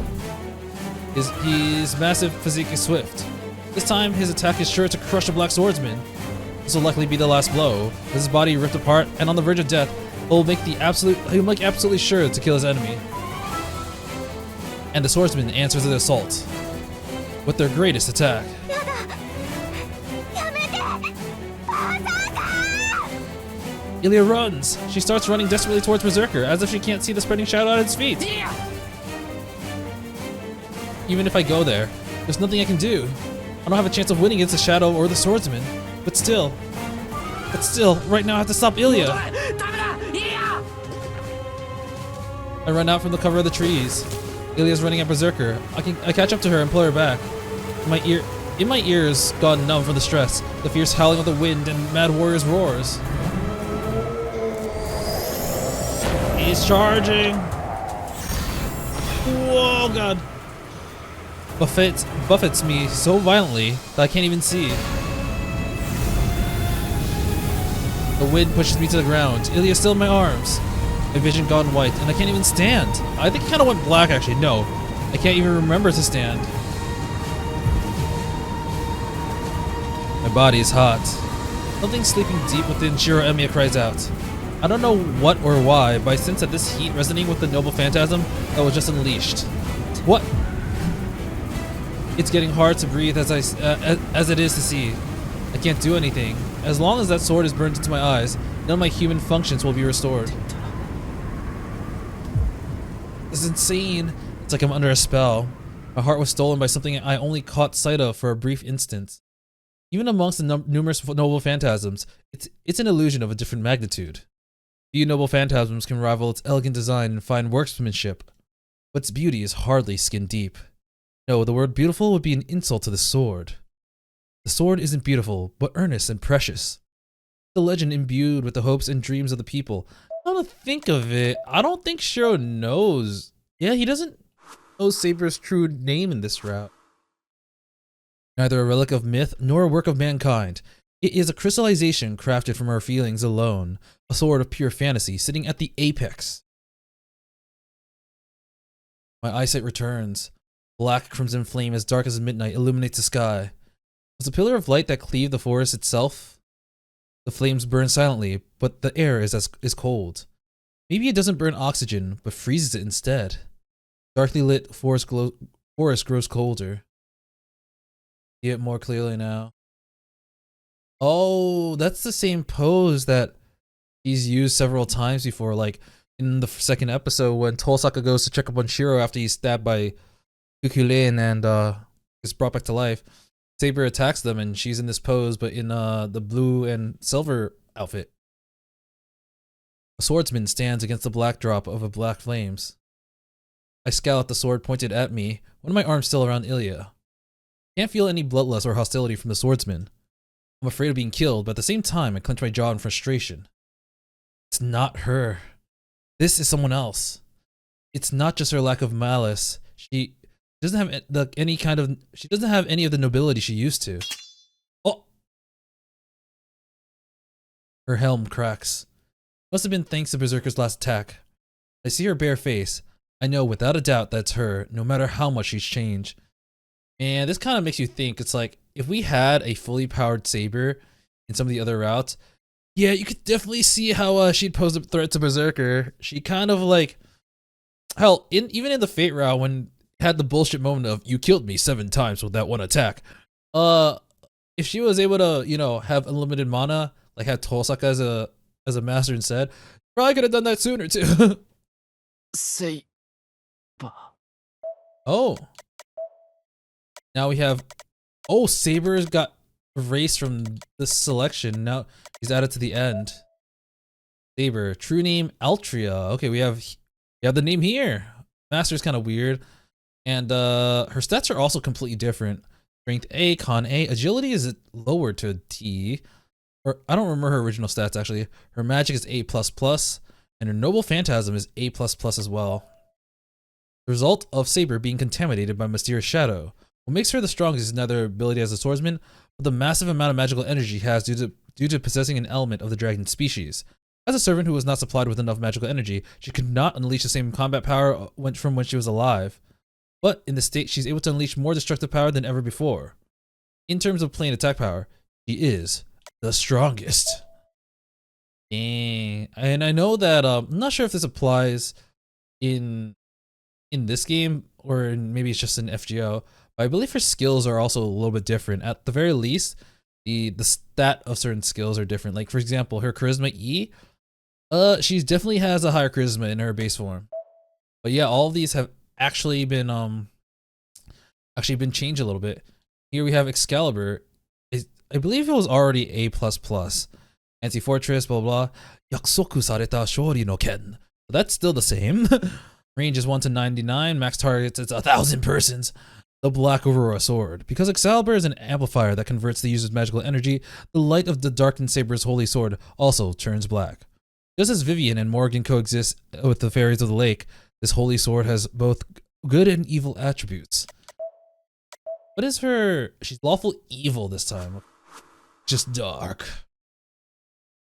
His massive physique is swift. This time, his attack is sure to crush the Black Swordsman. This will likely be the last blow. With his body ripped apart and on the verge of death, he'll make absolutely sure to kill his enemy. And the swordsman answers the assault with their greatest attack. Ilya runs. She starts running desperately towards Berserker, as if she can't see the spreading shadow at his feet. Even if I go there, there's nothing I can do. I don't have a chance of winning against the shadow or the swordsman. But still, right now I have to stop Ilya. I run out from the cover of the trees. Ilya's running at Berserker. I catch up to her and pull her back. In my ears gone numb from the stress, the fierce howling of the wind and Mad Warrior's roars. He's charging. Whoa, God. Buffets me so violently that I can't even see. The wind pushes me to the ground. Ilya's still in my arms. My vision gone white, and I can't even stand. I think it kind of went black, actually. No, I can't even remember to stand. My body is hot. Something sleeping deep within Shirou Emiya cries out. I don't know what or why, but I sense that this heat resonating with the noble phantasm that was just unleashed. What? It's getting hard to breathe as it is to see. I can't do anything. As long as that sword is burned into my eyes, none of my human functions will be restored. This is insane. It's like I'm under a spell. My heart was stolen by something I only caught sight of for a brief instant. Even amongst the numerous noble phantasms, it's an illusion of a different magnitude. Few noble phantasms can rival its elegant design and fine workmanship, but its beauty is hardly skin deep. No, the word beautiful would be an insult to the sword. The sword isn't beautiful, but earnest and precious. The legend imbued with the hopes and dreams of the people. Now to think of it, I don't think Shirou knows. Yeah, he doesn't know Saber's true name in this route. Neither a relic of myth nor a work of mankind. It is a crystallization crafted from our feelings alone, a sword of pure fantasy sitting at the apex My eyesight returns. Black crimson flame as dark as midnight illuminates the sky. Was the pillar of light that cleaved the forest itself? The flames burn silently, but the air is cold. Maybe it doesn't burn oxygen, but freezes it instead. Darkly lit forest grows colder. See it more clearly now. Oh, that's the same pose that he's used several times before, like in the second episode when Tosaka goes to check up on Shirou after he's stabbed by Kukulin and is brought back to life. Saber attacks them and she's in this pose, but in the blue and silver outfit. A swordsman stands against the black drop of a black flames. I scowl at the sword pointed at me, one of my arms still around Ilya. Can't feel any bloodlust or hostility from the swordsman. I'm afraid of being killed, but at the same time I clench my jaw in frustration. It's not her. This is someone else. It's not just her lack of malice. She doesn't have she doesn't have any of the nobility she used to. Oh! Her helm cracks. Must have been thanks to Berserker's last attack. I see her bare face. I know without a doubt that's her, no matter how much she's changed. And this kind of makes you think, it's like, if we had a fully powered Saber in some of the other routes, yeah, you could definitely see how she'd pose a threat to Berserker. She kind of like, hell, even in the Fate route, when had the bullshit moment of, you killed me 7 times with that one attack. If she was able to, you know, have unlimited mana, like have Tosaka as a master instead, probably could have done that sooner too. Saber. Oh. Now we have, oh, Saber's got erased from this selection. Now he's added to the end. Saber, true name Altria. Okay, we have the name here. Master's kind of weird. And her stats are also completely different. Strength A, Con A. Agility is lowered to a T. Or I don't remember her original stats actually. Her magic is A++, and her noble phantasm is A++ as well. The result of Saber being contaminated by mysterious shadow. What makes her the strongest is neither ability as a swordsman, but the massive amount of magical energy she has due to possessing an element of the dragon species. As a servant who was not supplied with enough magical energy, she could not unleash the same combat power from when she was alive. But in this state, she's able to unleash more destructive power than ever before. In terms of plain attack power, she is the strongest. Dang. And I know that, I'm not sure if this applies in this game, or maybe it's just in FGO, but I believe her skills are also a little bit different. At the very least, the stat of certain skills are different. Like, for example, her Charisma E, she definitely has a higher Charisma in her base form. But yeah, all of these have actually been changed a little bit. Here we have Excalibur. I believe it was already A++. Anti-Fortress, blah blah. Yakusoku sareta shori no ken. But that's still the same. Range is 1 to 99. Max targets it's 1,000 persons. The Black Aurora Sword. Because Excalibur is an amplifier that converts the user's magical energy, the light of the darkened Saber's holy sword also turns black. Just as Vivian and Morgan coexist with the fairies of the lake, this holy sword has both good and evil attributes. What is her... She's lawful evil this time. Just dark.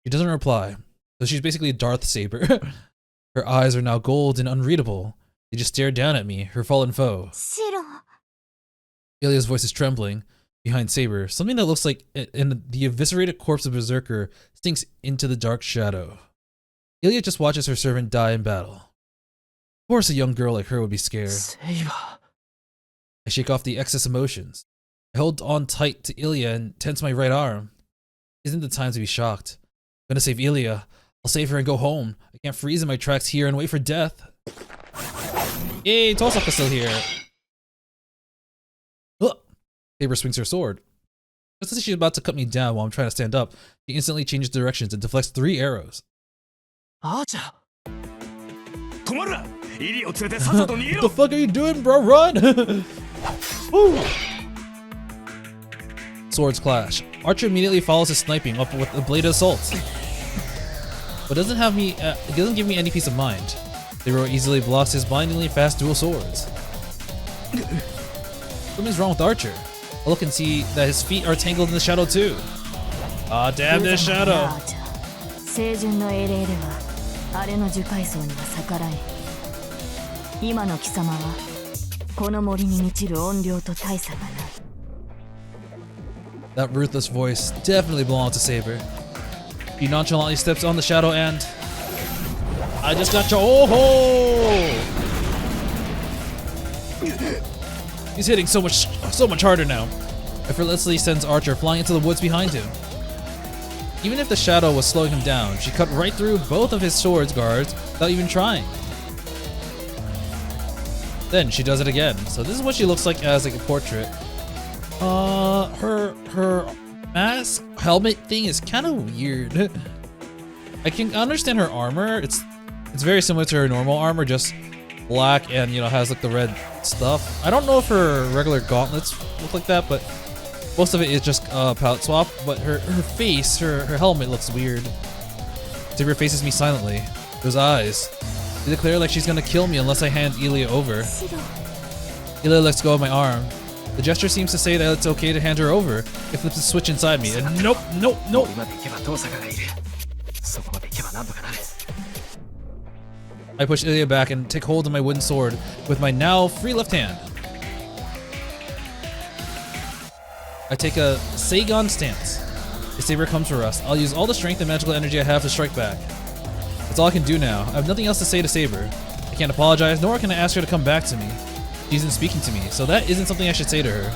She doesn't reply. So she's basically Darth Saber. Her eyes are now gold and unreadable. They just stare down at me, her fallen foe. Shirou. Ilya's voice is trembling behind Saber. Something that looks like the eviscerated corpse of Berserker sinks into the dark shadow. Ilya just watches her servant die in battle. Of course a young girl like her would be scared. Saber. I shake off the excess emotions. I hold on tight to Ilya and tense my right arm. Isn't the time to be shocked. I'm gonna save Ilya. I'll save her and go home. I can't freeze in my tracks here and wait for death. Yay, Tosaka's still here. Ugh. Saber swings her sword. Just as she's about to cut me down while I'm trying to stand up, she instantly changes directions and deflects 3 arrows. What the fuck are you doing, bro? Run! Woo! Swords clash. Archer immediately follows his sniping up with a blade assault. But it doesn't give me any peace of mind. Zero easily blocks his blindingly fast dual swords. Something's wrong with Archer. I look and see that his feet are tangled in the shadow too. Ah, damn this shadow. 今の貴様はこの森に満ちる怨霊と大差がない。 That ruthless voice definitely belonged to Saber. He nonchalantly steps on the shadow and I just got you. Oh ho! He's hitting so much harder now. Effortlessly sends Archer flying into the woods behind him. Even if the shadow was slowing him down, she cut right through both of his sword's guards without even trying. Then she does it again. So this is what she looks like as like a portrait. Her mask helmet thing is kind of weird. I can understand her armor. It's very similar to her normal armor, just black and has like the red stuff. I don't know if her regular gauntlets look like that, but most of it is just palette swap. But her face, her helmet looks weird. Saber faces me silently. Those eyes. They declare like she's gonna kill me unless I hand Ilya over. Ilya lets go of my arm. The gesture seems to say that it's okay to hand her over. It flips a switch inside me, and nope. I push Ilya back and take hold of my wooden sword with my now free left hand. I take a Seigan stance. The Saber comes for us. I'll use all the strength and magical energy I have to strike back. That's all I can do now. I have nothing else to say to Saber. I can't apologize, nor can I ask her to come back to me. She isn't speaking to me, so that isn't something I should say to her.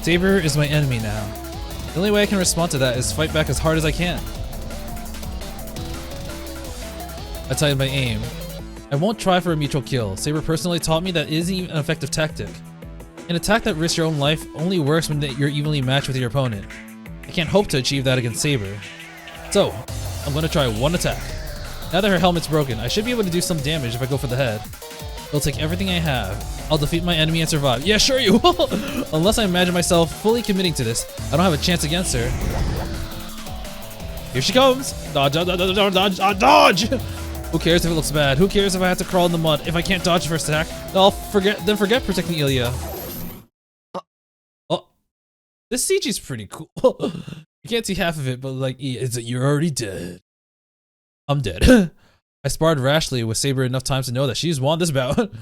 Saber is my enemy now. The only way I can respond to that is fight back as hard as I can. I tighten my aim. I won't try for a mutual kill. Saber personally taught me that isn't an effective tactic. An attack that risks your own life only works when you're evenly matched with your opponent. I can't hope to achieve that against Saber. So, I'm gonna try one attack. Now that her helmet's broken, I should be able to do some damage if I go for the head. It'll take everything I have. I'll defeat my enemy and survive. Yeah, sure you will! Unless I imagine myself fully committing to this, I don't have a chance against her. Here she comes! Dodge, dodge, dodge! Who cares if it looks bad? Who cares if I have to crawl in the mud? If I can't dodge the first attack, I'll forget protecting Ilya. Oh, this CG's pretty cool. You can't see half of it, but like, you're already dead. I'm dead. I sparred rashly with Saber enough times to know that she's won this bout.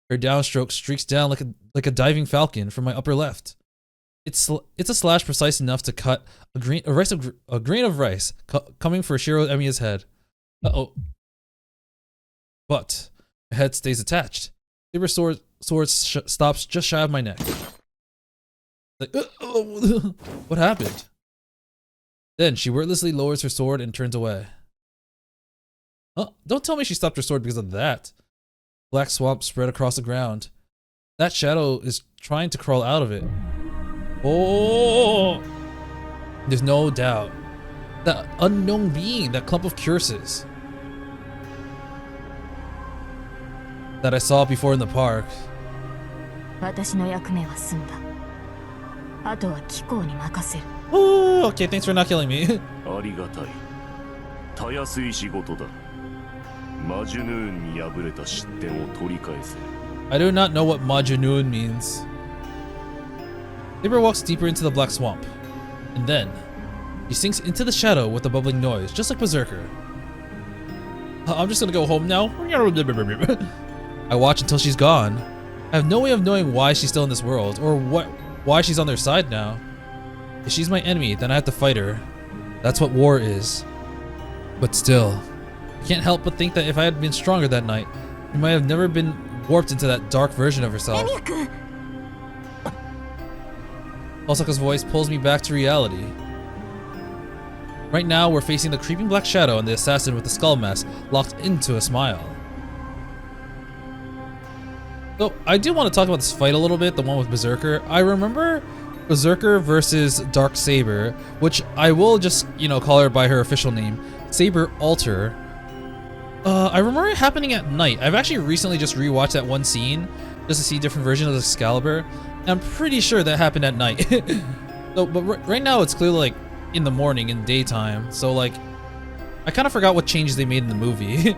Her downstroke streaks down like a diving falcon from my upper left. It's a slash precise enough to cut a grain of rice coming for Shirou Emiya's head. Uh-oh. But my head stays attached. Saber's sword stops just shy of my neck. Like, what happened? Then she wordlessly lowers her sword and turns away. Don't tell me she stopped her sword because of that. Black swamp spread across the ground. That shadow is trying to crawl out of it. Oh! There's no doubt. That unknown being, that clump of curses that I saw before in the park. 私の役目は済んだ。あとは貴公に任せる。 Oh, okay, thanks for not killing me. ありがたい。たやすい仕事だ。マジュヌーンに敗れた失点を取り返せ。I do not know what Majunun means. Saber walks deeper into the black swamp, and then he sinks into the shadow with a bubbling noise, just like Berserker. I'm just gonna go home now. I watch until she's gone. I have no way of knowing why she's still in this world, or why she's on their side now. If she's my enemy, then I have to fight her. That's what war is. But still, I can't help but think that if I had been stronger that night, she might have never been warped into that dark version of herself. Osaka's voice pulls me back to reality. Right now, we're facing the creeping black shadow and the assassin with the skull mask locked into a smile. So, I do want to talk about this fight a little bit, the one with Berserker. I remember Berserker versus Dark Saber, which I will just, call her by her official name, Saber Alter. I remember it happening at night. I've actually recently just rewatched that one scene just to see different versions of Excalibur. And I'm pretty sure that happened at night. So, but right now it's clearly like in the morning, in daytime. So like, I kind of forgot what changes they made in the movie.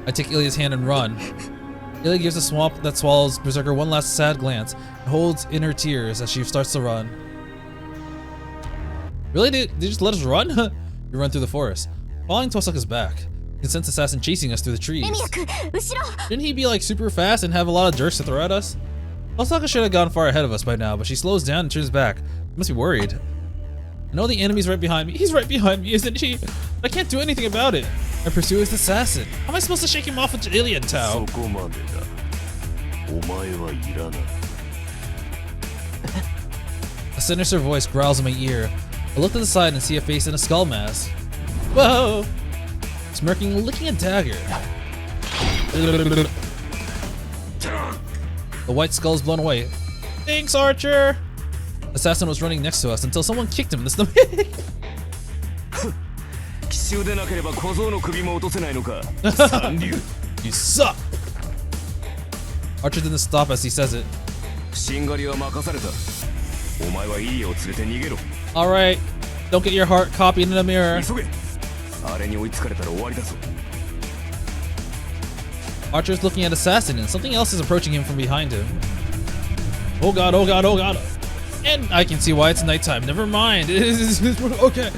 I take Ilya's hand and run. Ilya gives a swamp that swallows Berserker one last sad glance and holds in her tears as she starts to run. Really? They just let us run? We run through the forest, following Tosaka's back. You can sense assassin chasing us through the trees. エミヤ君後ろ Shouldn't he be like super fast and have a lot of jerks to throw at us? Osaka should have gone far ahead of us by now, but she slows down and turns back. She must be worried. I know the enemy's right behind me. He's right behind me, isn't he? I can't do anything about it. My pursuer is the assassin. How am I supposed to shake him off with Iliad Tao? そこまでだ。お前はいらない。A sinister voice growls in my ear. I look to the side and see a face in a skull mask. Whoa! Smirking, licking a dagger. The white skull is blown away. Thanks, Archer! Assassin was running next to us until someone kicked him in the stomach. 奇襲でなければ小僧の首も落とせないのか。三流。You suck! Archer didn't stop as he says it. しんがりは任された。お前はイリアを連れて逃げろ。Alright, don't get your heart copied in the mirror. 急げ。あれに追いつかれたら終わりだぞ。Archer's looking at Assassin and something else is approaching him from behind him. Oh god, oh god, oh god. And I can see why it's nighttime. Never mind. Okay.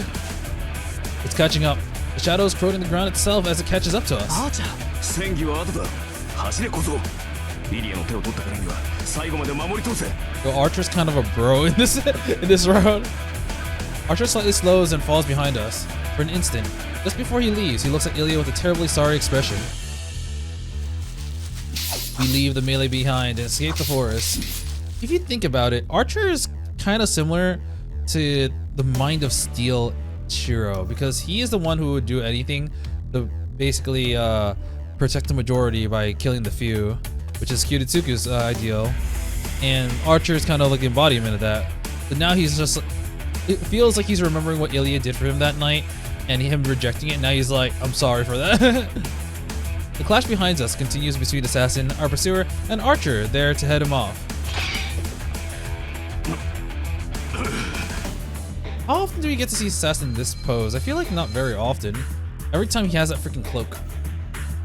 It's catching up. The shadow is corroding the ground itself as it catches up to us. 戦技は後だ。走れ小僧。イリアの手を取ったからには最後まで守り通せ。Yo, Archer's kind of a bro in this round. Archer slightly slows and falls behind us. For an instant, just before he leaves, he looks at Ilya with a terribly sorry expression. We leave the melee behind and escape the forest. If you think about it, Archer is kind of similar to the Mind of Steel Shirou, because he is the one who would do anything to basically protect the majority by killing the few, which is Kyuritsuku's ideal. And Archer is kind of like the embodiment of that. But now he's just, it feels like he's remembering what Ilya did for him that night and him rejecting it. Now he's like, I'm sorry for that. The clash behind us continues between Assassin, our pursuer, and Archer there to head him off. How often do we get to see Assassin in this pose? I feel like not very often. Every time he has that freaking cloak.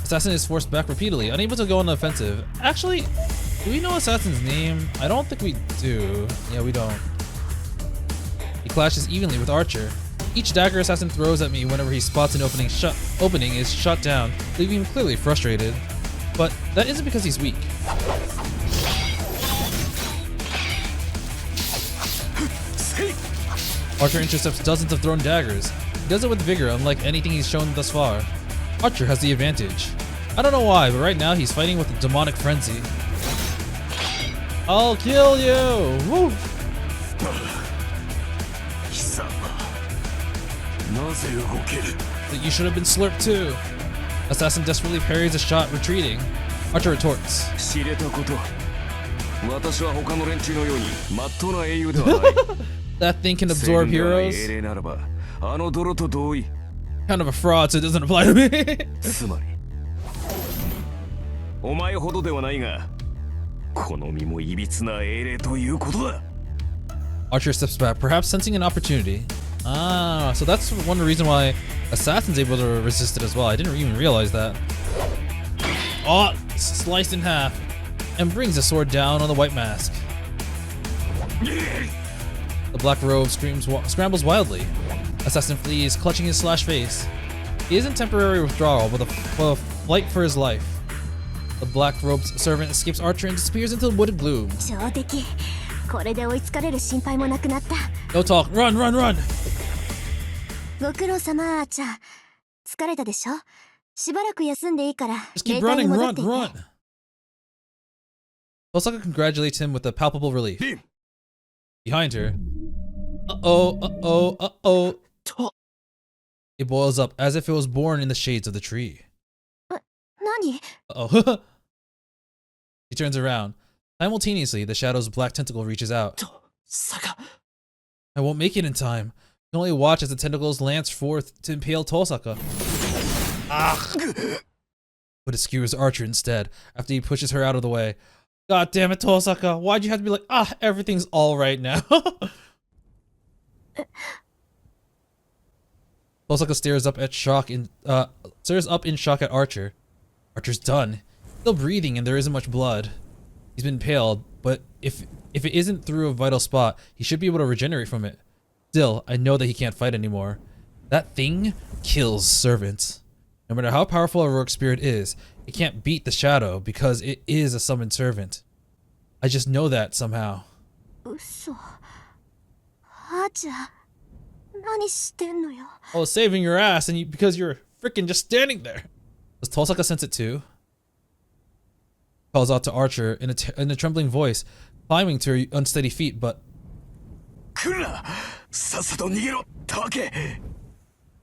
Assassin is forced back repeatedly, unable to go on the offensive. Actually, do we know Assassin's name? I don't think we do. Yeah, we don't. He clashes evenly with Archer. Each dagger Assassin throws at me whenever he spots an opening is shot down, leaving him clearly frustrated. But that isn't because he's weak. Archer intercepts dozens of thrown daggers. He does it with vigor, unlike anything he's shown thus far. Archer has the advantage. I don't know why, but right now he's fighting with a demonic frenzy. I'll kill you! Woo! But you should have been slurped too. Assassin desperately parries a shot, retreating. Archer retorts. That thing can absorb heroes? Kind of a fraud, so it doesn't apply to me. Archer steps back, perhaps sensing an opportunity. Ah, so that's one reason why Assassin's able to resist it as well. I didn't even realize that. Oh, sliced in half. And brings the sword down on the white mask. The black robe scrambles wildly. Assassin flees, clutching his slashed face. He is in temporary withdrawal, but a flight for his life. The black robed servant escapes Archer and disappears into the wooded gloom. 上出来これで追いつかれる心配もなくなった No talk, run, run, run! ご苦労様あーちゃん疲れたでしょしばらく休んでいいから Just keep 携帯に running, 戻っ run, ていて run! Osaka congratulates him with a palpable relief. Behind her. Uh-oh, uh-oh, uh-oh. It boils up as if it was born in the shades of the tree. 何 Uh-oh. He turns around. Simultaneously, the shadow's black tentacle reaches out. I won't make it in time. I can only watch as the tentacles lance forth to impale Tosaka. Ah! But it skewers Archer instead, after he pushes her out of the way. God damn it, Tosaka! Why'd you have to be like, everything's alright now? Tosaka stares up in shock at Archer. Archer's done. Still breathing and there isn't much blood. He's been impaled, but if it isn't through a vital spot, he should be able to regenerate from it. Still, I know that he can't fight anymore. That thing kills servants. No matter how powerful a rogue spirit is, it can't beat the shadow because it is a summoned servant. I just know that somehow. 嘘。あーちゃん、何してんのよ。 Oh, saving your ass and because you're freaking just standing there. Does Tosaka sense it too? Calls out to Archer in a trembling voice, climbing to her unsteady feet, but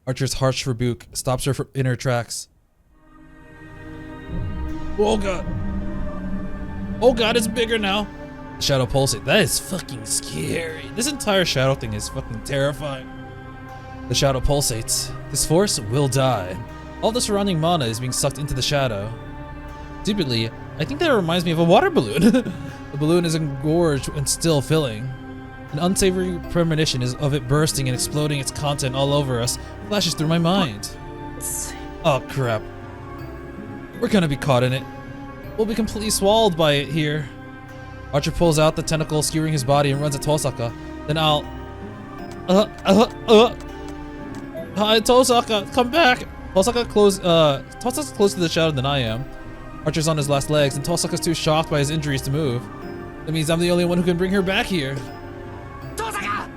Archer's harsh rebuke stops her in her tracks. Oh god. Oh god, it's bigger now. The shadow pulsates. That is fucking scary. This entire shadow thing is fucking terrifying. The shadow pulsates. This force will die. All the surrounding mana is being sucked into the shadow. Stupidly, I think that reminds me of a water balloon. The balloon is engorged and still filling. An unsavory premonition is of it bursting and exploding its content all over us flashes through my mind. Oh crap. We're gonna be caught in it. We'll be completely swallowed by it here. Archer pulls out the tentacle skewering his body and runs at Tosaka. Then I'll... Hi, Tosaka, come back! Tosaka's closer to the shadow than I am. Archer's on his last legs, and Tosaka's too shocked by his injuries to move. That means I'm the only one who can bring her back here. Tosaka!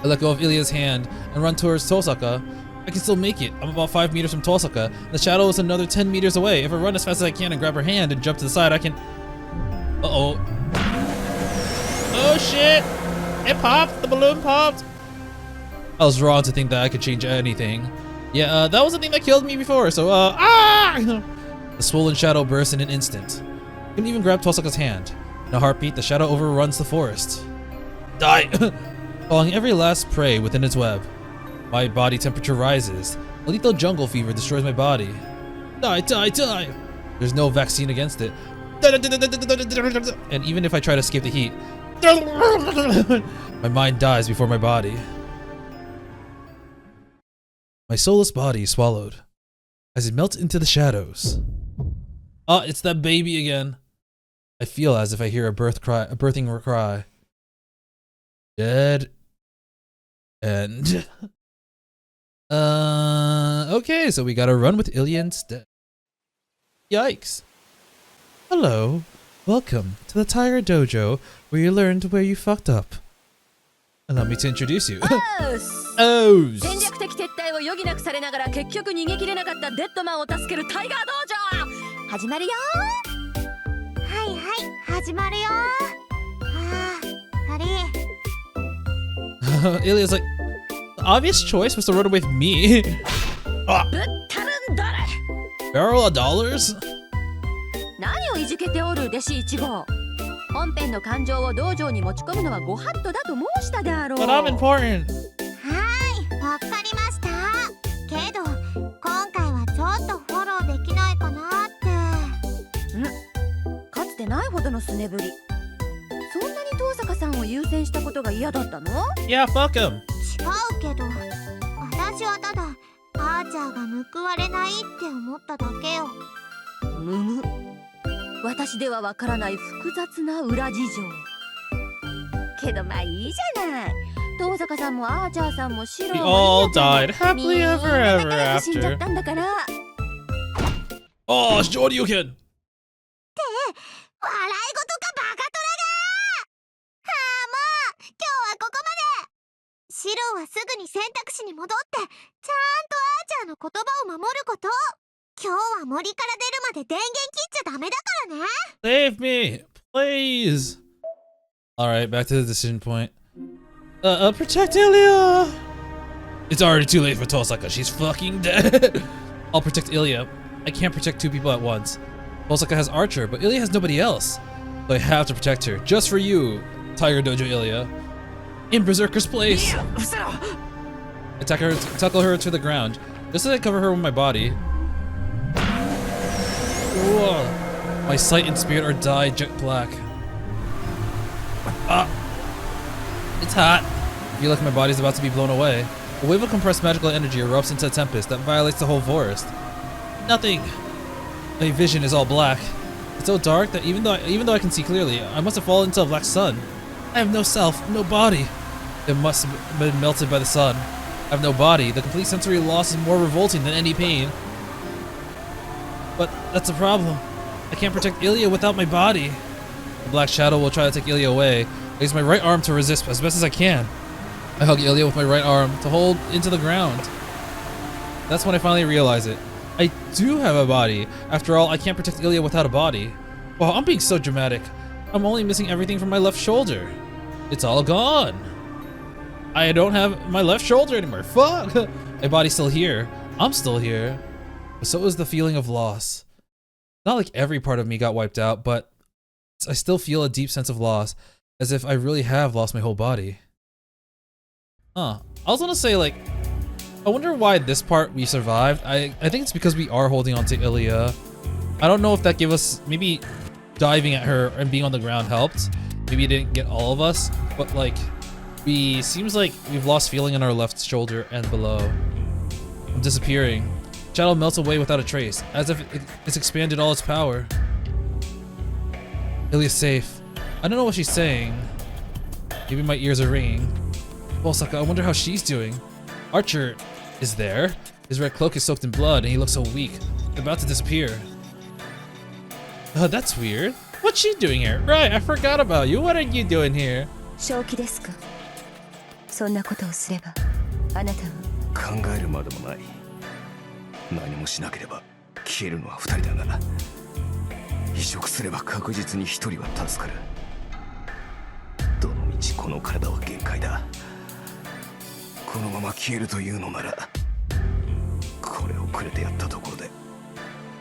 I let go of Ilya's hand and run towards Tosaka. I can still make it. I'm about 5 meters from Tosaka. The shadow is another 10 meters away. If I run as fast as I can and grab her hand and jump to the side, I can... Uh-oh. Oh shit! It popped! The balloon popped! I was wrong to think that I could change anything. Yeah, that was the thing that killed me before, so, ah! The swollen shadow bursts in an instant. I couldn't even grab Tosaka's hand. In a heartbeat, the shadow overruns the forest. Die! Following every last prey within its web. My body temperature rises. A lethal jungle fever destroys my body. Die, die, die! There's no vaccine against it. And even if I try to escape the heat, my mind dies before my body. My soulless body is swallowed as it melts into the shadows. Ah, it's that baby again. I feel as if I hear a birthing cry. Dead. End. Okay, so we gotta run with Ilya instead. Yikes. Hello. Welcome to the Tiger Dojo, where you learned where you fucked up. Allow me to introduce you. Oh! 戦略的撤退を余儀なくされながら結局逃げ切れなかったデッドマンを助けるタイガー道場始まるよはいはい始まるよあーIlya's like, the obvious choice was to run away with me. ぶったるんだれ Barrel of dollars? 何をいじけておる弟子1号本編の感情を道場に持ち込むのはご法度だと申したであろう But I'm important. はいわかりましたけど今回はちょっとフォローできないかなってかつてないほどのすねぶりそんなに遠坂さんを優先したことが嫌だったの Yeah, fuck him. 違うけど私はただアーチャーが報われないって思っただけよむむ私ではわからない複雑な裏事情けどまあいいじゃない遠坂さんもアーチャーさんもシロ We も all died happily ever みんな ever 仲良く死んじゃっ after. たんだから Oh, Shoryuken! 笑い事かバカトラがはあもう今日はここまでシロはすぐに選択肢に戻ってちゃんとアーチャーの言葉を守ること今日は森から出るまで電源切っちゃダメだからね Save me, please. All right, back to the decision point. Protect Ilya. It's already too late for Tosaka. She's fucking dead. I'll protect Ilya. I can't protect two people at once. Tosaka has Archer, but Ilya has nobody else. So I have to protect her, just for you, Tiger Dojo Ilya. In Berserker's place. I tackle her to the ground, just as I cover her with my body. Whoa. My sight and spirit are dyed jet black. Ah! It's hot. I feel like my body's about to be blown away. A wave of compressed magical energy erupts into a tempest that violates the whole forest. Nothing. My vision is all black. It's so dark that even though I can see clearly, I must have fallen into a black sun. I have no self, no body. It must have been melted by the sun. I have no body. The complete sensory loss is more revolting than any pain. That's a problem. I can't protect Ilya without my body. The black shadow will try to take Ilya away. I use my right arm to resist as best as I can. I hug Ilya with my right arm to hold into the ground. That's when I finally realize it. I do have a body. After all, I can't protect Ilya without a body. Wow, I'm being so dramatic. I'm only missing everything from my left shoulder. It's all gone. I don't have my left shoulder anymore. Fuck! My body's still here. I'm still here. But so is the feeling of loss. Not like every part of me got wiped out, but I still feel a deep sense of loss, as if I really have lost my whole body. I was gonna say, like, I wonder why this part we survived. I think it's because we are holding on to Ilya. I don't know if that gave us, maybe diving at her and being on the ground helped. Maybe it didn't get all of us, but like, seems like we've lost feeling in our left shoulder and below. I'm disappearing. Shadow melts away without a trace, as if it's expanded all its power. Ilya's safe. I don't know what she's saying. Maybe my ears are ringing. Tosaka, I wonder how she's doing. Archer is there. His red cloak is soaked in blood and he looks so weak. He's about to disappear. That's weird. What's she doing here? Right, I forgot about you. What are you doing here? 正気ですか。そんなことをすればあなたは考えるまでもない。何もしなければ消えるのは2人だが、移植すれば確実に1人は助かる。どの道この体は限界だ。このまま消えるというのなら、これをくれてやったところで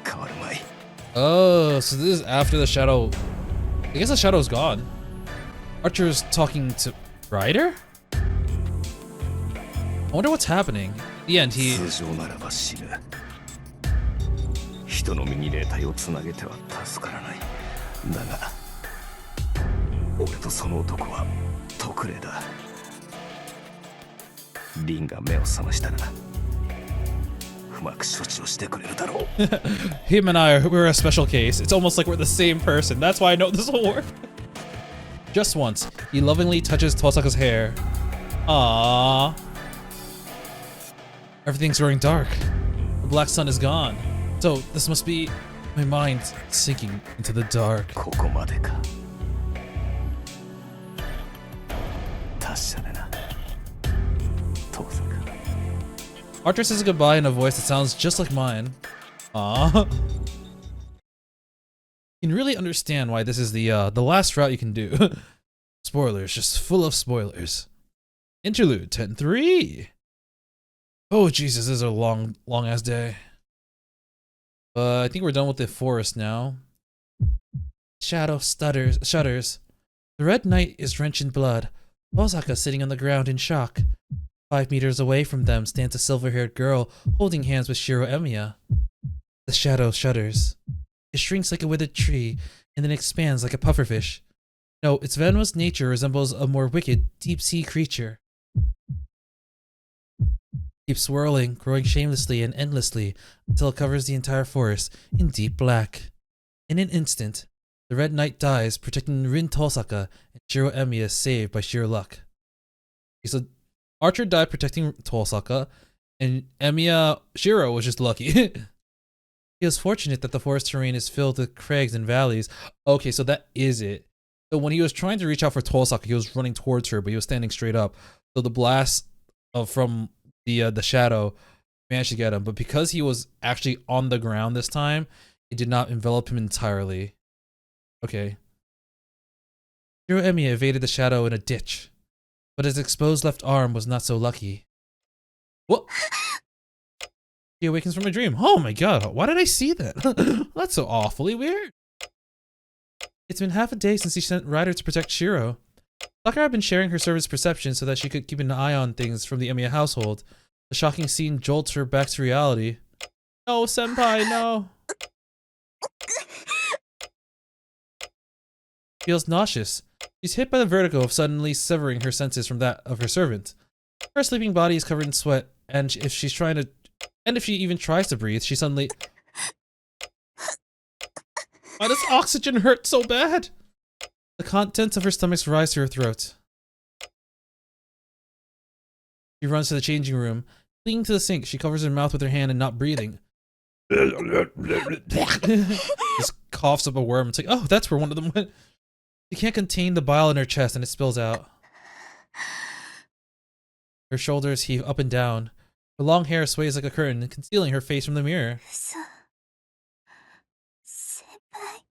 変わるまい。Oh, so this is after the shadow. I guess the shadow's gone. Archer's talking to Ryder? I wonder what's happening. In the end, he... 通常ならば死ぬ。人の身に霊体をつなげては助からない。だが、俺とその男は特例だ。リンが目を覚ましたら、うまく処置をしてくれるだろう。Him and I, we're a special case. It's almost like we're the same person. That's why I know this will work. Just once, he lovingly touches Tosaka's hair. Aww. Everything's growing dark. The black sun is gone. So this must be my mind sinking into the dark. ここまでか。達者だな。父さんか。Archer says goodbye in a voice that sounds just like mine. Aww. You can really understand why this is the last route you can do. Spoilers, just full of spoilers. Interlude 10-3. Oh Jesus, this is a long ass day. I think we're done with the forest now. Shadow shudders. The red knight is drenched in blood. Osaka sitting on the ground in shock. 5 meters away from them stands a silver-haired girl holding hands with Shirou Emiya. The shadow shudders. It shrinks like a withered tree and then expands like a pufferfish. No, its venomous nature resembles a more wicked, deep-sea creature. Keeps swirling, growing shamelessly and endlessly until it covers the entire forest in deep black. In an instant, the Red Knight dies, protecting Rin Tosaka, and Shirou Emiya is saved by sheer luck. So Archer died protecting Tosaka, and Shirou was just lucky. He was fortunate that the forest terrain is filled with crags and valleys. Okay, so that is it. So when he was trying to reach out for Tosaka, he was running towards her, but he was standing straight up. So the blast from the shadow managed to get him, but because he was actually on the ground this time, it did not envelop him entirely. Okay. Shirou Emiya evaded the shadow in a ditch, but his exposed left arm was not so lucky. What? He awakens from a dream. Oh my god, why did I see that? That's so awfully weird. It's been half a day since he sent Ryder to protect Shirou. Sakura had been sharing her servant's perception so that she could keep an eye on things from the Emiya household. The shocking scene jolts her back to reality. No, senpai, no. Feels nauseous. She's hit by the vertigo of suddenly severing her senses from that of her servant. Her sleeping body is covered in sweat, and if she even tries to breathe, she suddenly... Why does oxygen hurt so bad? The contents of her stomach rise to her throat. She runs to the changing room. Clinging to the sink, she covers her mouth with her hand and not breathing. Just coughs up a worm. It's like, oh, that's where one of them went. She can't contain the bile in her chest and it spills out. Her shoulders heave up and down. Her long hair sways like a curtain, concealing her face from the mirror. 嘘先輩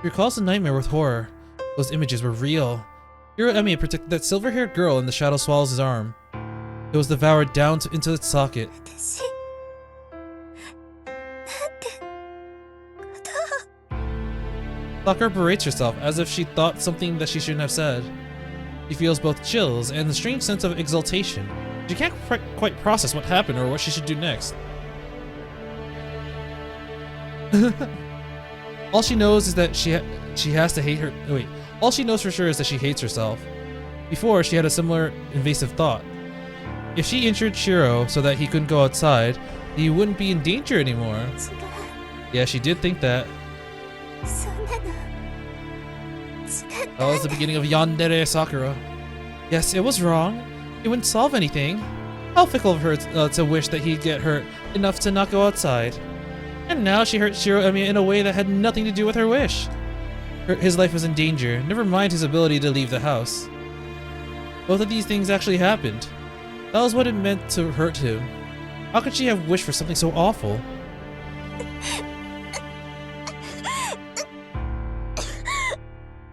She recalls the nightmare with horror. Those images were real. Shirou Emiya protected that silver-haired girl and the shadow swallows his arm. It was devoured down into its socket. 私なんてことを Sakura berates herself as if she thought something that she shouldn't have said. She feels both chills and a strange sense of exultation. She can't quite process what happened or what she should do next. All she knows is that she has to hate her. Wait. All she knows for sure is that she hates herself. Before, she had a similar invasive thought. If she injured Shirou so that he couldn't go outside, he wouldn't be in danger anymore. 違う Yeah, she did think that. そんなの違う That was the beginning of Yandere Sakura. Yes, it was wrong. It wouldn't solve anything. How fickle of her to wish that he'd get hurt enough to not go outside. And now she hurt Shirou Emiya in a way that had nothing to do with her wish. His life was in danger, never mind his ability to leave the house. Both of these things actually happened. That was what it meant to hurt him. How could she have wished for something so awful?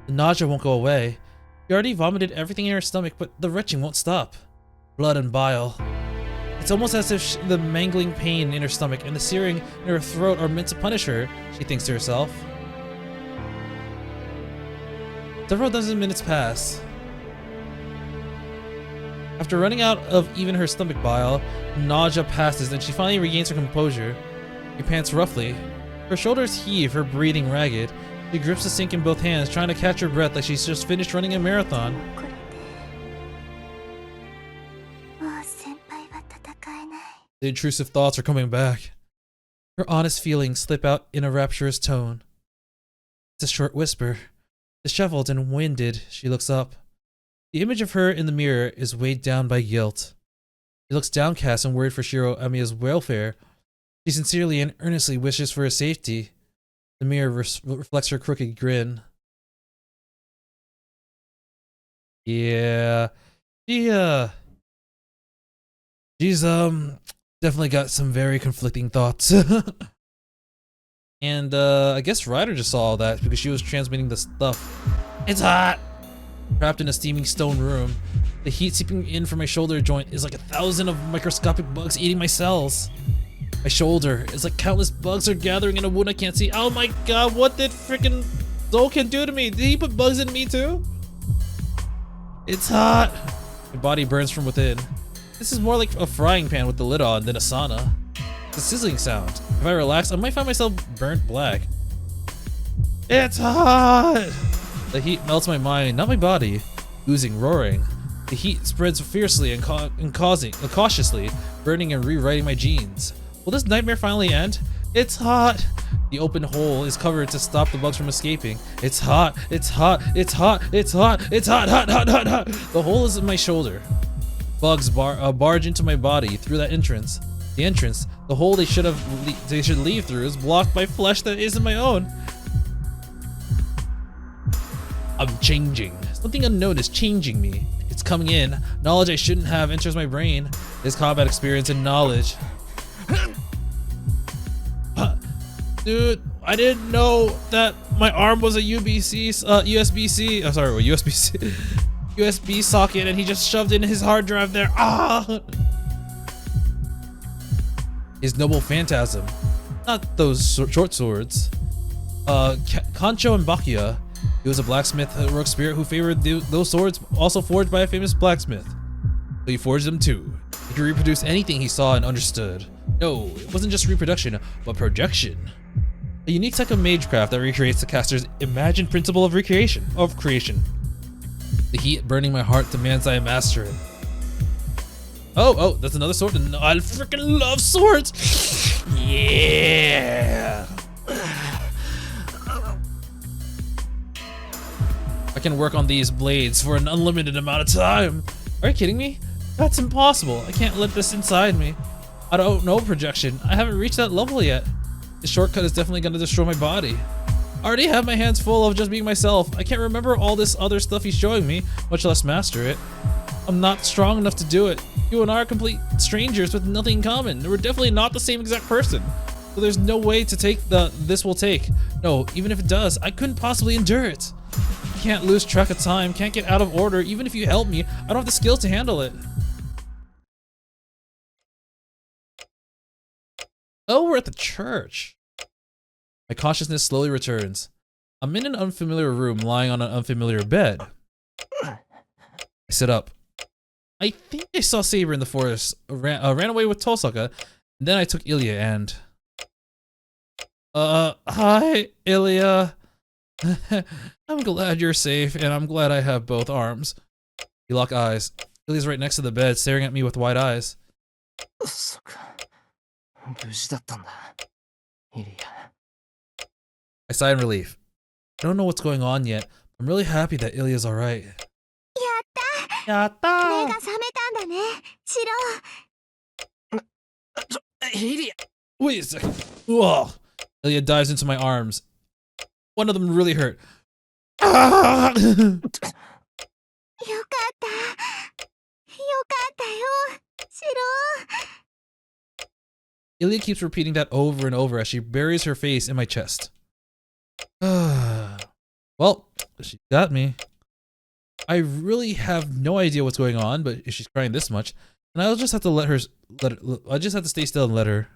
The nausea won't go away. She already vomited everything in her stomach, but the retching won't stop. Blood and bile. It's almost as if the mangling pain in her stomach and the searing in her throat are meant to punish her, she thinks to herself. Several dozen minutes pass. After running out of even her stomach bile, nausea passes and she finally regains her composure. She pants roughly. Her shoulders heave, her breathing ragged. She grips the sink in both hands, trying to catch her breath like she's just finished running a marathon. これでもう先輩は戦えない The intrusive thoughts are coming back. Her honest feelings slip out in a rapturous tone. It's a short whisper. Disheveled and winded, she looks up. The image of her in the mirror is weighed down by guilt. She looks downcast and worried for Shirou Emiya's welfare. She sincerely and earnestly wishes for his safety. The mirror reflects her crooked grin. Yeah. She's definitely got some very conflicting thoughts. And I guess Ryder just saw all that because she was transmitting the stuff. It's hot! Trapped in a steaming stone room. The heat seeping in from my shoulder joint is like 1,000 of microscopic bugs eating my cells. My shoulder is like countless bugs are gathering in a wound I can't see. Oh my god, what did freaking Zolkin do to me? Did he put bugs in me too? It's hot! My body burns from within. This is more like a frying pan with the lid on than a sauna. It's a sizzling sound. If I relax, I might find myself burnt black. It's hot! The heat melts my mind, not my body. Oozing, roaring. The heat spreads fiercely and cautiously, burning and rewriting my genes. Will this nightmare finally end? It's hot! The open hole is covered to stop the bugs from escaping. It's hot, it's hot, it's hot, it's hot, it's hot, hot, hot, hot, hot! The hole is in my shoulder. Bugs barge into my body through that entrance. The entrance, the hole they should leave through, is blocked by flesh that isn't my own. I'm changing. Something unknown is changing me. It's coming in. Knowledge I shouldn't have enters my brain. This combat experience and knowledge. Dude, I didn't know that my arm was a USB-C. Oh, sorry, USB-C. USB socket, and he just shoved in his hard drive there. Ah! His noble phantasm. Not those short swords. Kancho and Bacc. He was a blacksmith heroic spirit who favored those swords, also forged by a famous blacksmith. So he forged them too. He could reproduce anything he saw and understood. No, it wasn't just reproduction, but projection. A unique type of magecraft that recreates the caster's imagined principle of creation. The heat burning my heart demands I master it. Oh, that's another sword. No, I freaking love swords. Yeah. I can work on these blades for an unlimited amount of time. Are you kidding me? That's impossible. I can't let this inside me. I don't know projection. I haven't reached that level yet. The shortcut is definitely gonna destroy my body. I already have my hands full of just being myself. I can't remember all this other stuff he's showing me, much less master it. I'm not strong enough to do it. You and I are complete strangers with nothing in common. We're definitely not the same exact person. So there's no way to take this will take. No, even if it does, I couldn't possibly endure it. Can't lose track of time, can't get out of order. Even if you help me, I don't have the skills to handle it. Oh, we're at the church. My consciousness slowly returns. I'm in an unfamiliar room, lying on an unfamiliar bed. I sit up. I think I saw Saber in the forest, ran away with Tosaka, and then I took Ilya and... hi, Ilya. I'm glad you're safe, and I'm glad I have both arms. We lock eyes. Ilya's right next to the bed, staring at me with wide eyes. I sigh in relief. I don't know what's going on yet. I'm really happy that Ilya's alright. Yatta! Wait a second. Whoa! Ilya dives into my arms. One of them really hurt. Ilya keeps repeating that over and over as she buries her face in my chest. Well, she got me. I really have no idea what's going on, but if she's crying this much, then I'll just have to I just have to stay still and let her.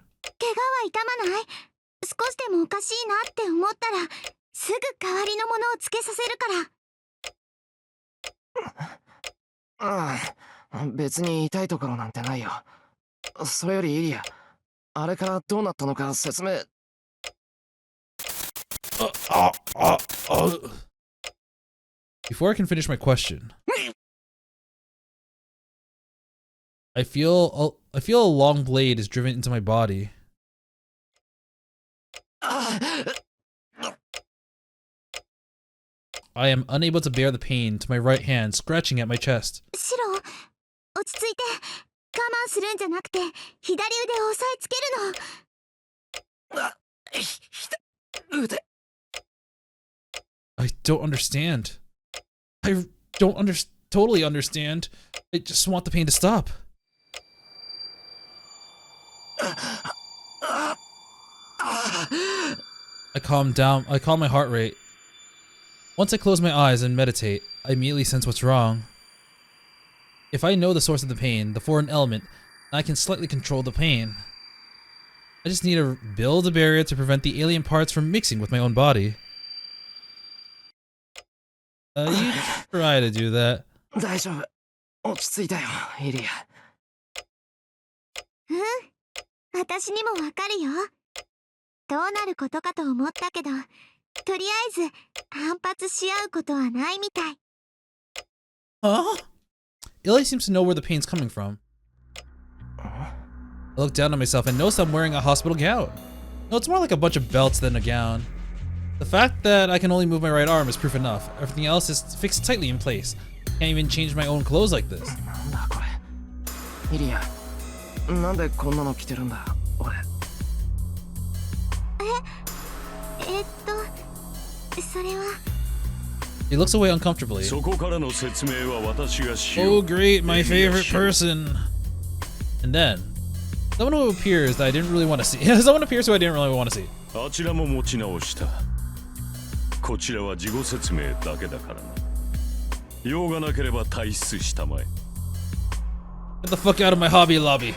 Before I can finish my question, I feel a long blade is driven into my body. I am unable to bear the pain to my right hand scratching at my chest. I don't understand. I don't totally understand. I just want the pain to stop. I calm down. I calm my heart rate. Once I close my eyes and meditate, I immediately sense what's wrong. If I know the source of the pain, the foreign element, I can slightly control the pain. I just need to build a barrier to prevent the alien parts from mixing with my own body. You try to do that. Huh? Ilya seems to know where the pain's coming from. I look down at myself and notice I'm wearing a hospital gown. No, it's more like a bunch of belts than a gown. The fact that I can only move my right arm is proof enough. Everything else is fixed tightly in place. Can't even change my own clothes like this. He looks away uncomfortably. Oh great, my favorite person. And then, someone who appears that I didn't really want to see. Someone appears who I didn't really want to see. Get the fuck out of my Hobby Lobby.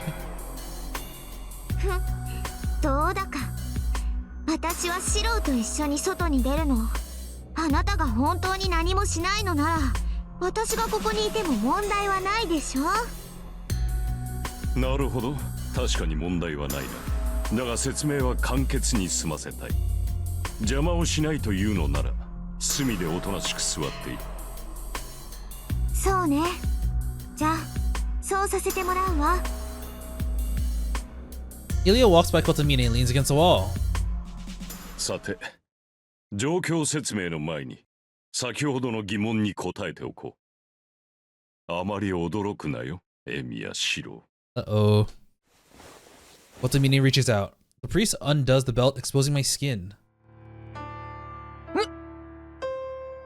Ilya walks back up to me and leans against the wall. さて、状況説明の前に先ほどの疑問に答えておこう。あまり驚くなよ。Emiya Shirou. Uh-oh. What's the meaning reaches out. The priest undoes the belt, exposing my skin.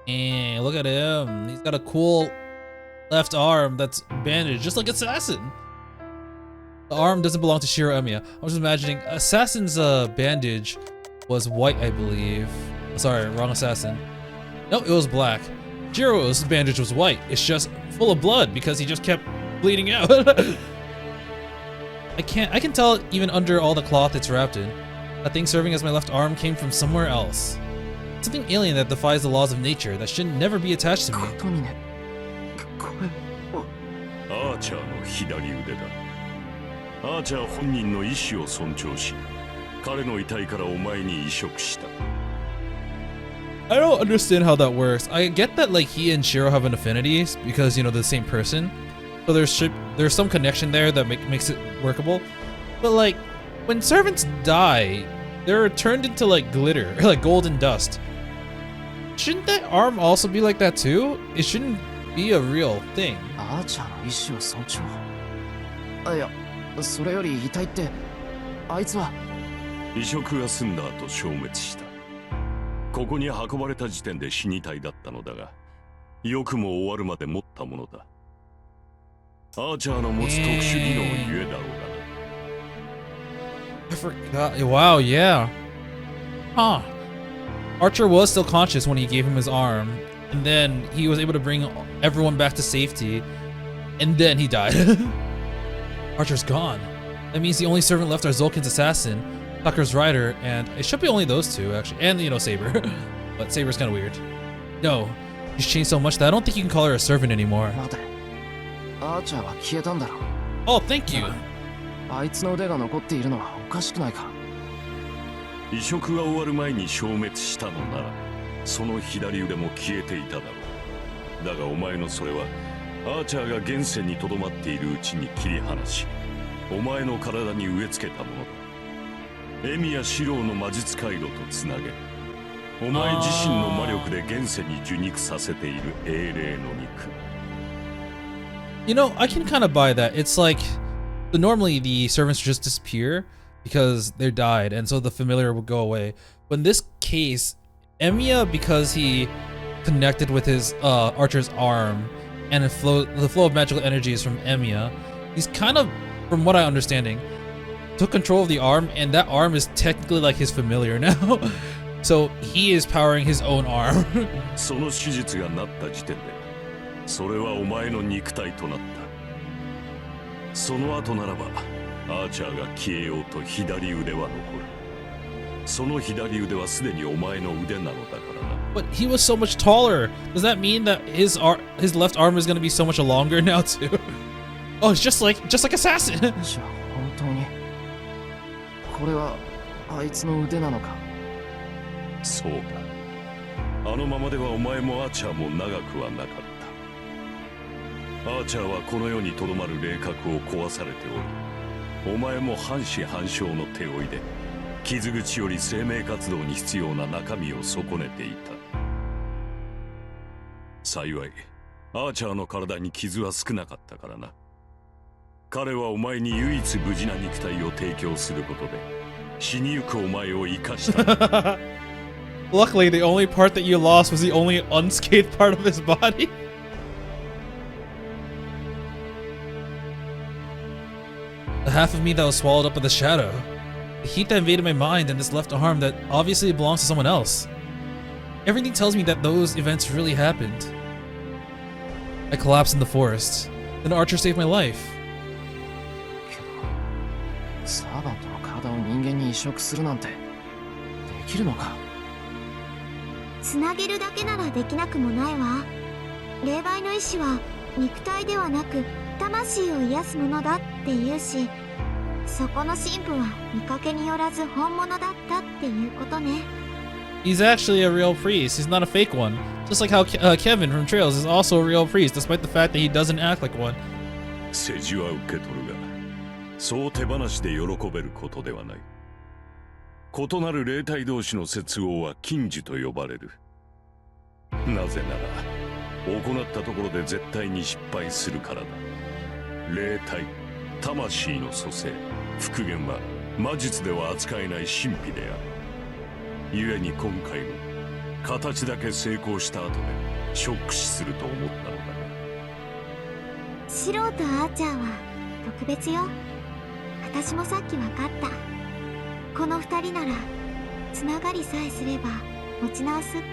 And look at him. He's got a cool left arm that's bandaged, just like Assassin. The arm doesn't belong to Shirou Emiya. I was just imagining Assassin's bandage was white, I believe. Sorry, wrong Assassin. No, it was black. Shirou's bandage was white. It's just full of blood because he just kept bleeding out. I can tell even under all the cloth it's wrapped in. That thing serving as my left arm came from somewhere else. Something alien that defies the laws of nature that should never be attached to me. アーチャーの左腕だ。アーチャー本人の意志を尊重し、彼の遺体からお前に移植した。I don't understand how that works. I get that like he and Shirou have an affinity because, you know, they're the same person. So there's some connection there that makes it workable. But like when servants die, they're turned into like glitter or like golden dust. Shouldn't that arm also be like that too? It shouldn't be a real thing. アーチャーの意志を尊重。いや、それより遺体ってあいつは移植が済んだ後消滅した。ここに運ばれた時点で死に体だったのだが、よくも終わるまで持ったものだ。アーチャーの持つ特殊技能ゆえだろうがな。 I forgot. Wow, yeah. Huh. Archer was still conscious when he gave him his arm, and then he was able to bring everyone back to safety, and then he died. Archer's gone. That means the only servant left are Zulkin's assassin, Tucker's rider, and it should be only those two actually, and you know Saber. But Saber's kind of weird. No, she's changed so much that I don't think you can call her a servant anymore. 待て。アーチャーは消えたんだろう。 Oh, thank you. あいつの腕が残っているのはおかしくないか。移植が終わる前に消滅したのなら、その左腕も消えていただろう。だがお前のそれはアーチャーが現世にとどまっているうちに切り離し、お前の体に植え付けたものだ。エミやシローの魔術回路とつなげ、お前自身の魔力で現世に受肉させている英霊の肉。 You know, I can kind of buy that. It's like, normally the servants just disappear because they're died, and so the familiar will go away. But in this case, Emiya, because he connected with his Archer's arm, and the flow of magical energy is from Emiya, he's kind of, from what I'm understanding, took control of the arm, and that arm is technically like his familiar now. So he is powering his own arm. その手術がなった時点で、それはお前の肉体となった。その後ならば、アーチャーが消えようと左腕は残る。その左腕はすでにお前の腕なのだからな。But he was so much taller. Does that mean that his left arm is going to be so much longer now too? Oh, it's just like Assassin. じゃあ本当にこれはあいつの腕なのか。そうだ。あのままではお前もアーチャーも長くはなかった。アーチャーはこの世にとどまる霊核を壊されており、お前も半死半生の手負いで傷口より生命活動に必要な中身を損ねていた。幸いアーチャーの体に傷は少なかったからな。彼はお前に唯一無事な肉体を提供することで死にゆくお前を生かした。Luckily, the only part that you lost was the only unscathed part of his body. The half of me that was swallowed up by the shadow. The heat that invaded my mind and this left arm that obviously belongs to someone else. Everything tells me that those events really happened. I collapsed in the forest. Then Archer saved my life. けど、サーバントの体を人間に移植するなんてできるのか。つなげるだけならできなくもないわ。霊媒の意志は肉体ではなく魂を癒すものだっていうし、そこの神父は見かけによらず本物だったっていうことね。He's actually a real priest. He's not a fake one. Just like how Kevin from Trails is also a real priest, despite the fact that he doesn't act like one. 世辞は受け取るが、そう手放しで喜べることではない。異なる霊体同士の接合は禁呪と呼ばれる。なぜなら、行ったところで絶対に失敗するからだ。霊体、魂の蘇生、復元は魔術では扱えない神秘である。故に今回も形だけ成功した後でショック死すると思ったのだが、シローとアーチャーは特別よ。私もさっき分かった。この二人ならつながりさえすれば持ち直すって。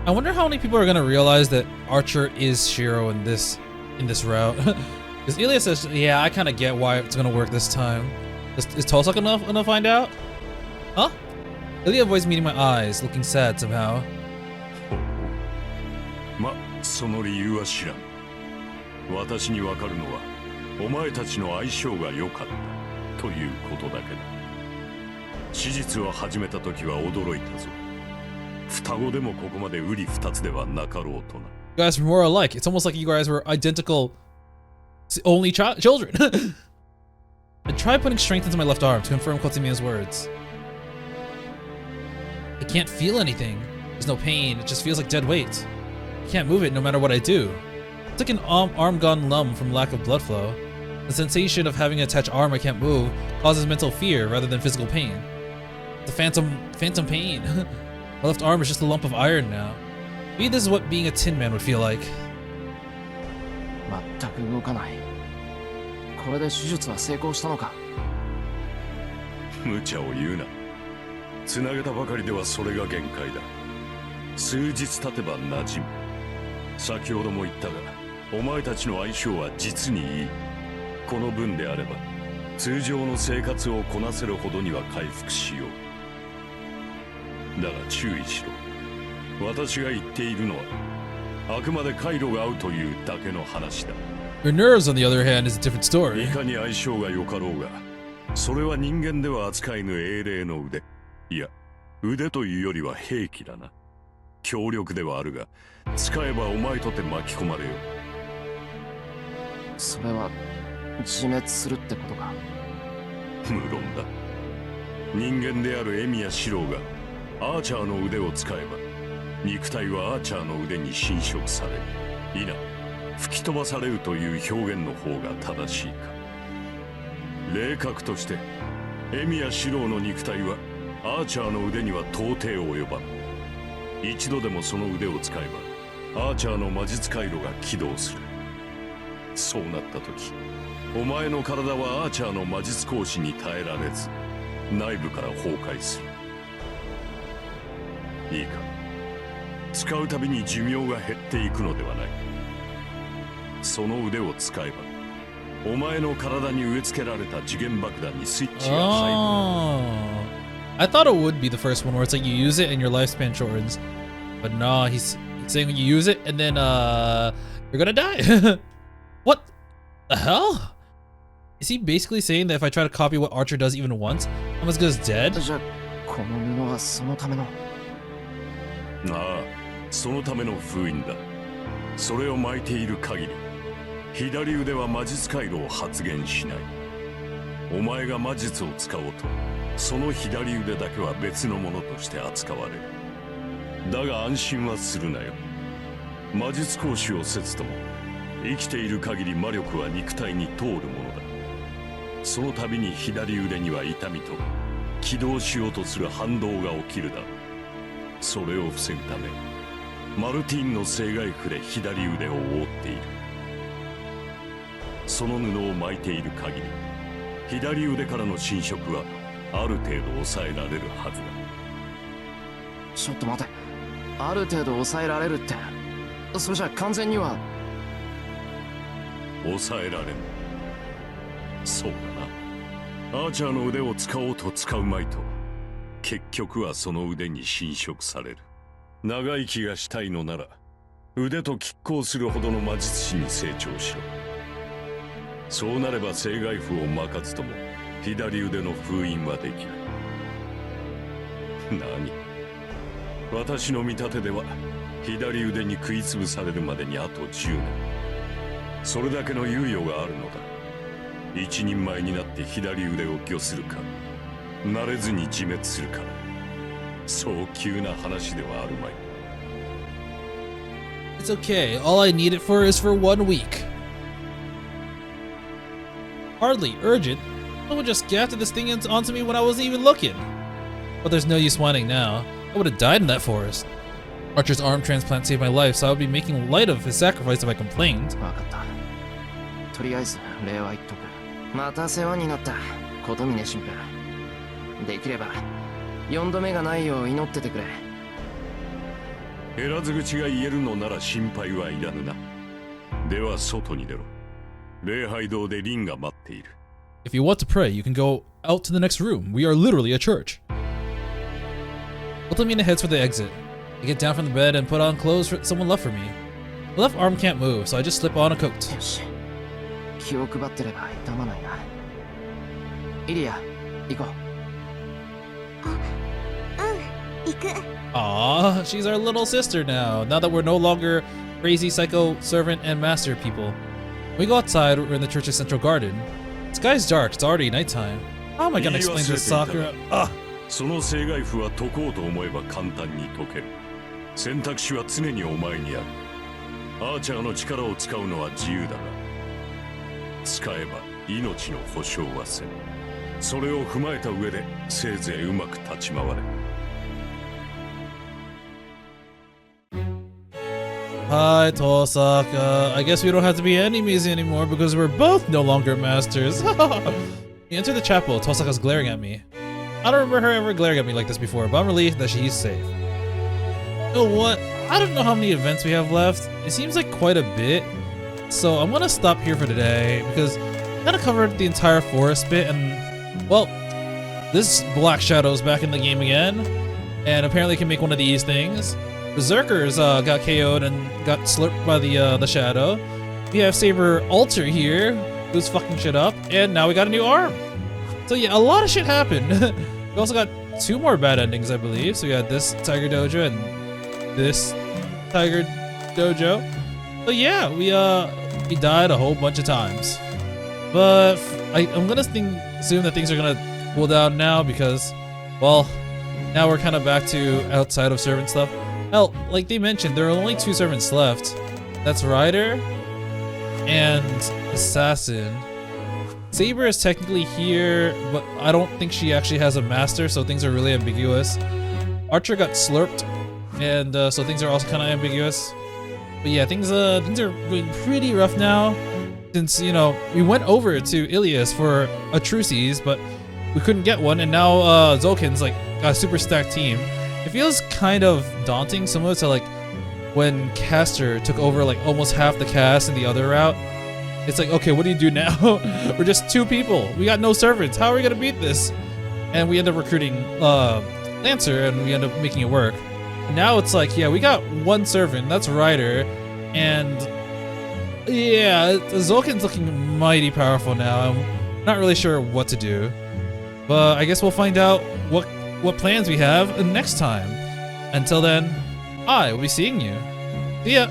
I wonder how many people are gonna realize that Archer is Shirou in this route. Because Ilya says, yeah, I kind of get why it's gonna work this time. Is Tosaka gonna find out? Huh? Ilya avoids meeting my eyes, looking sad somehow. ま、その理由は知らん。私にわかるのはお前たちの相性が良かったということだけだ。史実を始めた時は驚いたぞ。双子でもここまで瓜二つではなかろうとな。You guys were more alike. It's almost like you guys were identical only children. I tried putting strength into my left arm to confirm Kotsumiya's words. I can't feel anything. There's no pain. It just feels like dead weight. I can't move it no matter what I do. It's like an arm gone numb from lack of blood flow. The sensation of having an attached arm I can't move causes mental fear rather than physical pain. The phantom pain. My left arm is just a lump of iron now. Maybe this is what being a Tin Man would feel like. 全く動かない。これで手術は成功したのか。無茶を言うな。つなげたばかりではそれが限界だ。数日経てば馴染む。先ほども言ったが、お前たちの相性は実にいい。この分であれば通常の生活をこなせるほどには回復しよう。だが注意しろ。私が言っているのはあくまで回路が合うというだけの話だ。 Your nerves, on the other hand, is a different い story. かに相性が良かろうが、それは人間では扱えぬ英霊の腕。いや、腕というよりは兵器だな。強力ではあるが、使えばお前とて巻き込まれよう。それは自滅するってことか。無論だ。人間であるエミやシローがアーチャーの腕を使えば、肉体はアーチャーの腕に侵食される。いな、吹き飛ばされるという表現の方が正しいか。霊格としてエミやシローの肉体はアーチャーの腕には到底及ばん。一度でもその腕を使えばアーチャーの魔術回路が起動する。そうなった時、お前の体はアーチャーの魔術行使に耐えられず内部から崩壊する。いいか、使うたびに寿命が減っていくのではない。その腕を使えばお前の体に植え付けられた時限爆弾にスイッチが入る。 Oh. I thought it would be the first one where it's like you use it and your lifespan shortens. But no, he's saying when you use it and then you're gonna die. What the hell? Is he basically saying that if I try to copy what Archer does even once, I'm as good as dead? じゃあこの布はそのための。ああ、そのための封印だ。それを巻いている限り左腕は魔術回路を発現しない。お前が魔術を使おうとその左腕だけは別のものとして扱われる。だが安心はするなよ。魔術講師をせずとも生きている限り魔力は肉体に通るものだ。その度に左腕には痛みと起動しようとする反動が起きるだろう。それを防ぐためマルティーンの生涯符で左腕を覆っている。その布を巻いている限り左腕からの侵食はある程度抑えられるはずだ。ちょっと待て、ある程度抑えられるって、それじゃ完全には。抑えられん。そうだな。アーチャーの腕を使おうと使うまいと結局はその腕に侵食される。長生きがしたいのなら腕と拮抗するほどの魔術師に成長しろ。そうなれば生涯符を巻かずとも左腕の封印はできる。何？私の見立てでは左腕に食いつぶされるまでにあと10年。それだけの猶予があるのだ。一人前になって左腕を御するか、慣れずに自滅するか、そう急な話ではあるまい。 It's okay. All I need it for is for 1 week. Hardly urgent. Someone just gaffed this thing onto me when I wasn't even looking. But there's no use whining now. I would have died in that forest. Archer's arm transplant saved my life, so I would be making light of his sacrifice if I complained. 分かった。とりあえず礼は言っとく。また世話になった。琴峰神父。できれば4度目がないよう祈っててくれ。減らず口が言えるのなら心配はいらぬな。では外に出ろ。礼拝堂で凛が待っている。If you want to pray, you can go out to the next room. We are literally a church. Otomina heads for the exit. I get down from the bed and put on clothes someone left for me. My left arm can't move, so I just slip on a coat. よし。気を配ってれば痛まないな。イリア、行こう。行く。 Aww, she's our little sister now that we're no longer crazy psycho servant and master people. When we go outside, we're in the church's central garden. The sky's dark, it's already nighttime. How am I gonna explain to Sakura? Ugh. その正解符は解こうと思えば簡単に解ける。選択肢は常にお前にある。アーチャーの力を使うのは自由だが、使えば命の保証はせん。それを踏まえた上でせいぜいうまく立ち回れ。Hi, Tosaka. I guess we don't have to be enemies anymore because we're both no longer masters. We enter the chapel. Tosaka's glaring at me. I don't remember her ever glaring at me like this before, but I'm relieved that she's safe. You know what? I don't know how many events we have left. It seems like quite a bit. So I'm gonna stop here for today because I kind of covered the entire forest bit and, well, this Black Shadow's back in the game again and apparently can make one of these things. Berserkers got KO'd and got slurped by the shadow. We have Saber Alter here, who's fucking shit up, and now we got a new arm. So yeah, a lot of shit happened. We also got 2 more bad endings, I believe. So we got this Tiger Dojo and this Tiger Dojo. So yeah, we died a whole bunch of times. But I'm gonna assume that things are gonna cool down now because, well, now we're kind of back to outside of servant stuff. Hell, like they mentioned, there are only 2 servants left. That's Rider and Assassin. Saber is technically here, but I don't think she actually has a master, so things are really ambiguous. Archer got slurped, and so things are also kind of ambiguous. But yeah, things are going pretty rough now. Since, you know, we went over to Ilias for a Truces, but we couldn't get one, and now Zokin's like got a super stacked team. It feels kind of daunting, similar to like when Caster took over like almost half the cast in the other route. It's like, okay, what do you do now? We're just 2 people. We got no servants. How are we gonna beat this? And we end up recruiting Lancer, and we end up making it work. And now it's like, yeah, we got 1 servant. That's Ryder, and yeah, Zokin's looking mighty powerful now. I'm not really sure what to do, but I guess we'll find out what plans we have next time. Until then, I will be seeing you. See ya.